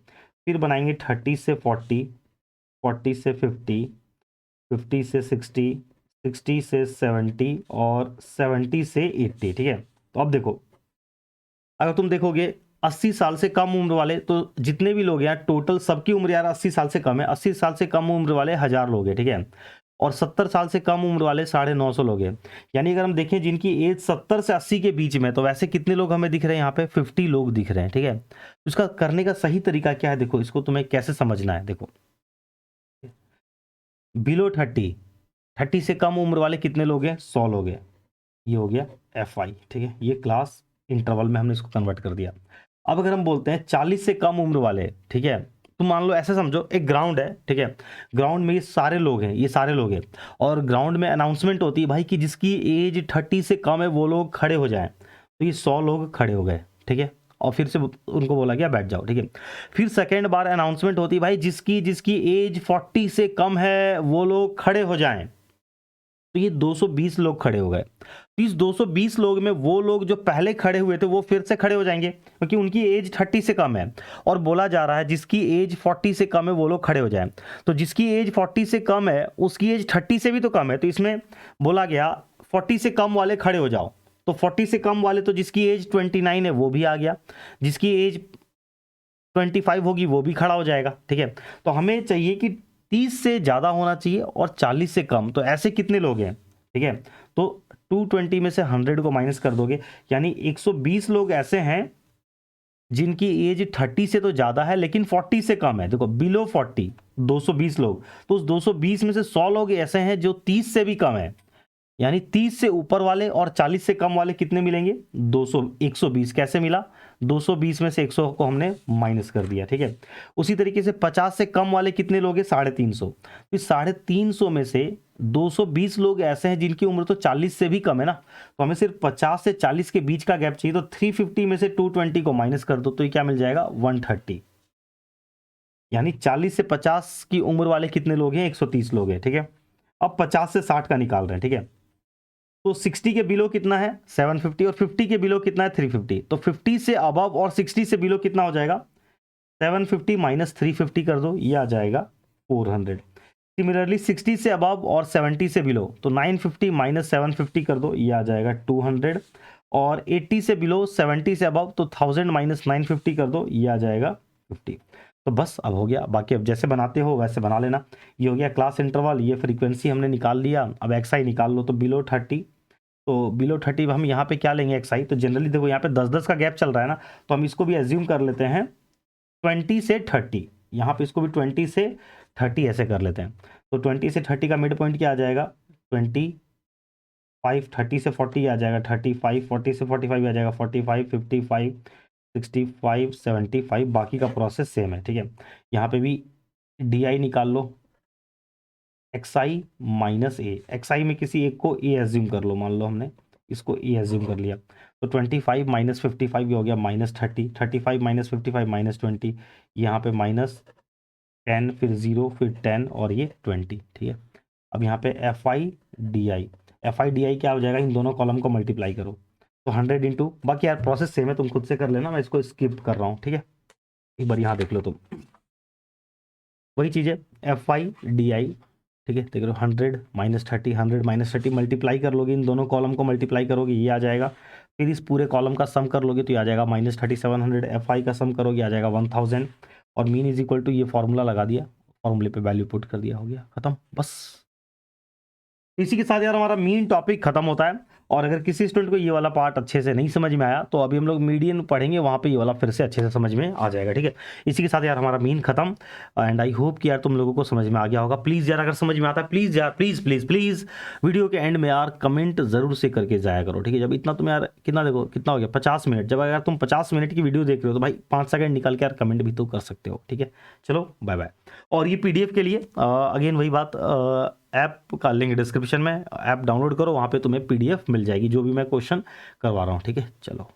फिर बनाएंगे 30 से 40, 40 से 50, 50 से 60, 60 से 70 और 70 से 80, ठीक है। तो अब देखो अगर तुम देखोगे 80 साल से कम उम्र वाले, तो जितने भी लोग हैं टोटल सबकी उम्र यार 80 साल से कम है, 80 साल से कम उम्र वाले 1000 लोग हैं, ठीक है। और 70 साल से कम उम्र वाले 950 लोग हैं। यानी अगर हम देखें जिनकी एज 70 से 80 के बीच में, तो वैसे कितने लोग हमें दिख रहे हैं, यहाँ पे 50 लोग दिख रहे हैं, ठीक है। तो इसका करने का सही तरीका क्या है, देखो इसको तुम्हें कैसे समझना है। देखो बिलो 30, 30 से कम उम्र वाले कितने लोग हैं, 100 लोग हैं, ये हो गया एफ आई, ठीक है। ये क्लास इंटरवल में हमने इसको कन्वर्ट कर दिया। अब अगर हम बोलते हैं 40 से कम उम्र वाले, ठीक है, तो मान लो ऐसे समझो एक ग्राउंड है, ठीक है। ग्राउंड में ये सारे लोग हैं, ये सारे लोग हैं, और ग्राउंड में अनाउंसमेंट होती है भाई कि जिसकी एज 30 से कम है वो लोग खड़े हो जाएं। तो ये 100 लोग खड़े हो गए, ठीक है, और फिर से उनको बोला गया बैठ जाओ, ठीक है। फिर सेकेंड बार अनाउंसमेंट होती है भाई जिसकी जिसकी एज 40 से कम है वो लोग खड़े हो जाएं। तो ये 220 लोग खड़े हो गए। तो इस 220 लोग में वो लोग जो पहले खड़े हुए थे वो फिर से खड़े हो जाएंगे क्योंकि उनकी एज 30 से कम है, और बोला जा रहा है जिसकी एज 40 से कम है वो लोग खड़े हो जाएं। तो जिसकी एज 40 से कम है उसकी एज 30 से भी तो कम है, तो इसमें बोला गया 40 से कम वाले खड़े हो जाओ। तो 40 से कम वाले, तो जिसकी एज 29 है वो भी आ गया, जिसकी एज 25 होगी वो भी खड़ा हो जाएगा, ठीक है। तो हमें चाहिए कि 30 से ज़्यादा होना चाहिए और 40 से कम, तो ऐसे कितने लोग हैं, ठीक है। तो 220 में से 100 को माइनस कर दोगे, यानी 120 लोग ऐसे हैं जिनकी एज 30 से तो ज़्यादा है लेकिन 40 से कम है। देखो बिलो 40 220 लोग, तो उस 220 में से 100 लोग ऐसे हैं जो 30 से भी कम है, यानी 30 से ऊपर वाले और 40 से कम वाले कितने मिलेंगे, 200 120। कैसे मिला, 220 में से 100 को हमने माइनस कर दिया, ठीक है। उसी तरीके से 50 से कम वाले कितने लोग हैं, 350। तो 350 में से 220 लोग ऐसे हैं जिनकी उम्र तो 40 से भी कम है ना, तो हमें सिर्फ 50 से 40 के बीच का गैप चाहिए। तो 350 में से 220 को माइनस कर दो तो ये क्या मिल जाएगा, 130। यानी 40 से 50 की उम्र वाले कितने लोग हैं, 130 लोग हैं, ठीक है। अब 50 से 60 का निकाल रहे हैं, ठीक है। तो 60 के बिलो कितना है, 750, और 50 के बिलो कितना है, 350। तो 50 से अबव और 60 से बिलो कितना हो जाएगा, 750 माइनस 350 कर दो, ये आ जाएगा 400। सिमिलरली 60 से अबव और 70 से बिलो तो 950 माइनस 750 कर दो, ये आ जाएगा 200। और 80 से बिलो 70 से अबव तो 1000 माइनस 950 कर दो, ये आ जाएगा 50। तो बस अब हो गया, बाकी अब जैसे बनाते हो वैसे बना लेना। ये हो गया क्लास इंटरवल, ये फ्रीक्वेंसी हमने निकाल लिया। अब एक्सआई निकाल लो, तो बिलो 30, तो बिलो 30 हम यहाँ पे क्या लेंगे, एक्सआई। तो जनरली देखो यहाँ पे 10-10 का गैप चल रहा है ना, तो हम इसको भी एज्यूम कर लेते हैं 20 से 30। यहाँ पे इसको भी 20 से 30 ऐसे कर लेते हैं। तो 20 से 30 का मिड पॉइंट क्या आ जाएगा, 25। 30 से 40 आ जाएगा 35, 40 से 45 आ जाएगा 45, 55, 65, 75। बाकी का प्रोसेस सेम है, ठीक है। यहाँ पे भी डी आई निकाल लो, एक्स आई माइनस ए। एक्स आई में किसी एक को ए एज्यूम कर लो, मान लो हमने इसको ए एज्यूम कर लिया। तो 25 माइनस 55 ये हो गया माइनस 30, 35 माइनस 55 माइनस 20, यहाँ पे माइनस 10, फिर 0, फिर 10 और ये 20, ठीक है। अब यहाँ पे F I D I, F I D आई क्या हो जाएगा, इन दोनों कॉलम को मल्टीप्लाई करो तो 100 इंटू, बाकी यार प्रोसेस सेम है, तुम खुद से कर लेना, मैं इसको स्किप कर रहा हूँ, ठीक है। एक बार यहाँ देख लो तुम, वही चीज़ है, एफ आई डी आई, ठीक है। देख लो 100 माइनस 30, 100 माइनस 30 मल्टीप्लाई कर लोगे, इन दोनों कॉलम को मल्टीप्लाई करोगे ये आ जाएगा। फिर इस पूरे कॉलम का सम कर लोगे तो ये आ जाएगा माइनस 3700। एफ आई का सम करोगे आ जाएगा 1000। और मीन इज इक्वल टू, ये फॉर्मूला लगा दिया, फॉर्मूले पे वैल्यू पुट कर दिया, हो गया खत्म बस। इसी के साथ यार हमारा मेन टॉपिक खत्म होता है। और अगर किसी स्टूडेंट को ये वाला पार्ट अच्छे से नहीं समझ में आया तो अभी हम लोग मीडियन पढ़ेंगे, वहाँ पे ये वाला फिर से अच्छे से समझ में आ जाएगा, ठीक है। इसी के साथ यार हमारा मेन खत्म। एंड आई होप कि यार तुम लोगों को समझ में आ गया होगा। प्लीज़ यार अगर समझ में आता है प्लीज़ यार प्लीज़ प्लीज़ प्लीज़ वीडियो के एंड में यार कमेंट ज़रूर से करके जाया करो, ठीक है। जब इतना तुम यार कितना देखो कितना हो गया 50 मिनट, जब अगर तुम 50 मिनट की वीडियो देख रहे हो तो भाई 5 सेकंड निकाल के यार कमेंट भी तो कर सकते हो, ठीक है। चलो बाय बाय। और ये PDF के लिए अगेन वही बात, ऐप का लिंक डिस्क्रिप्शन में, ऐप डाउनलोड करो, वहाँ पे तुम्हें PDF मिल जाएगी जो भी मैं क्वेश्चन करवा रहा हूँ, ठीक है। चलो।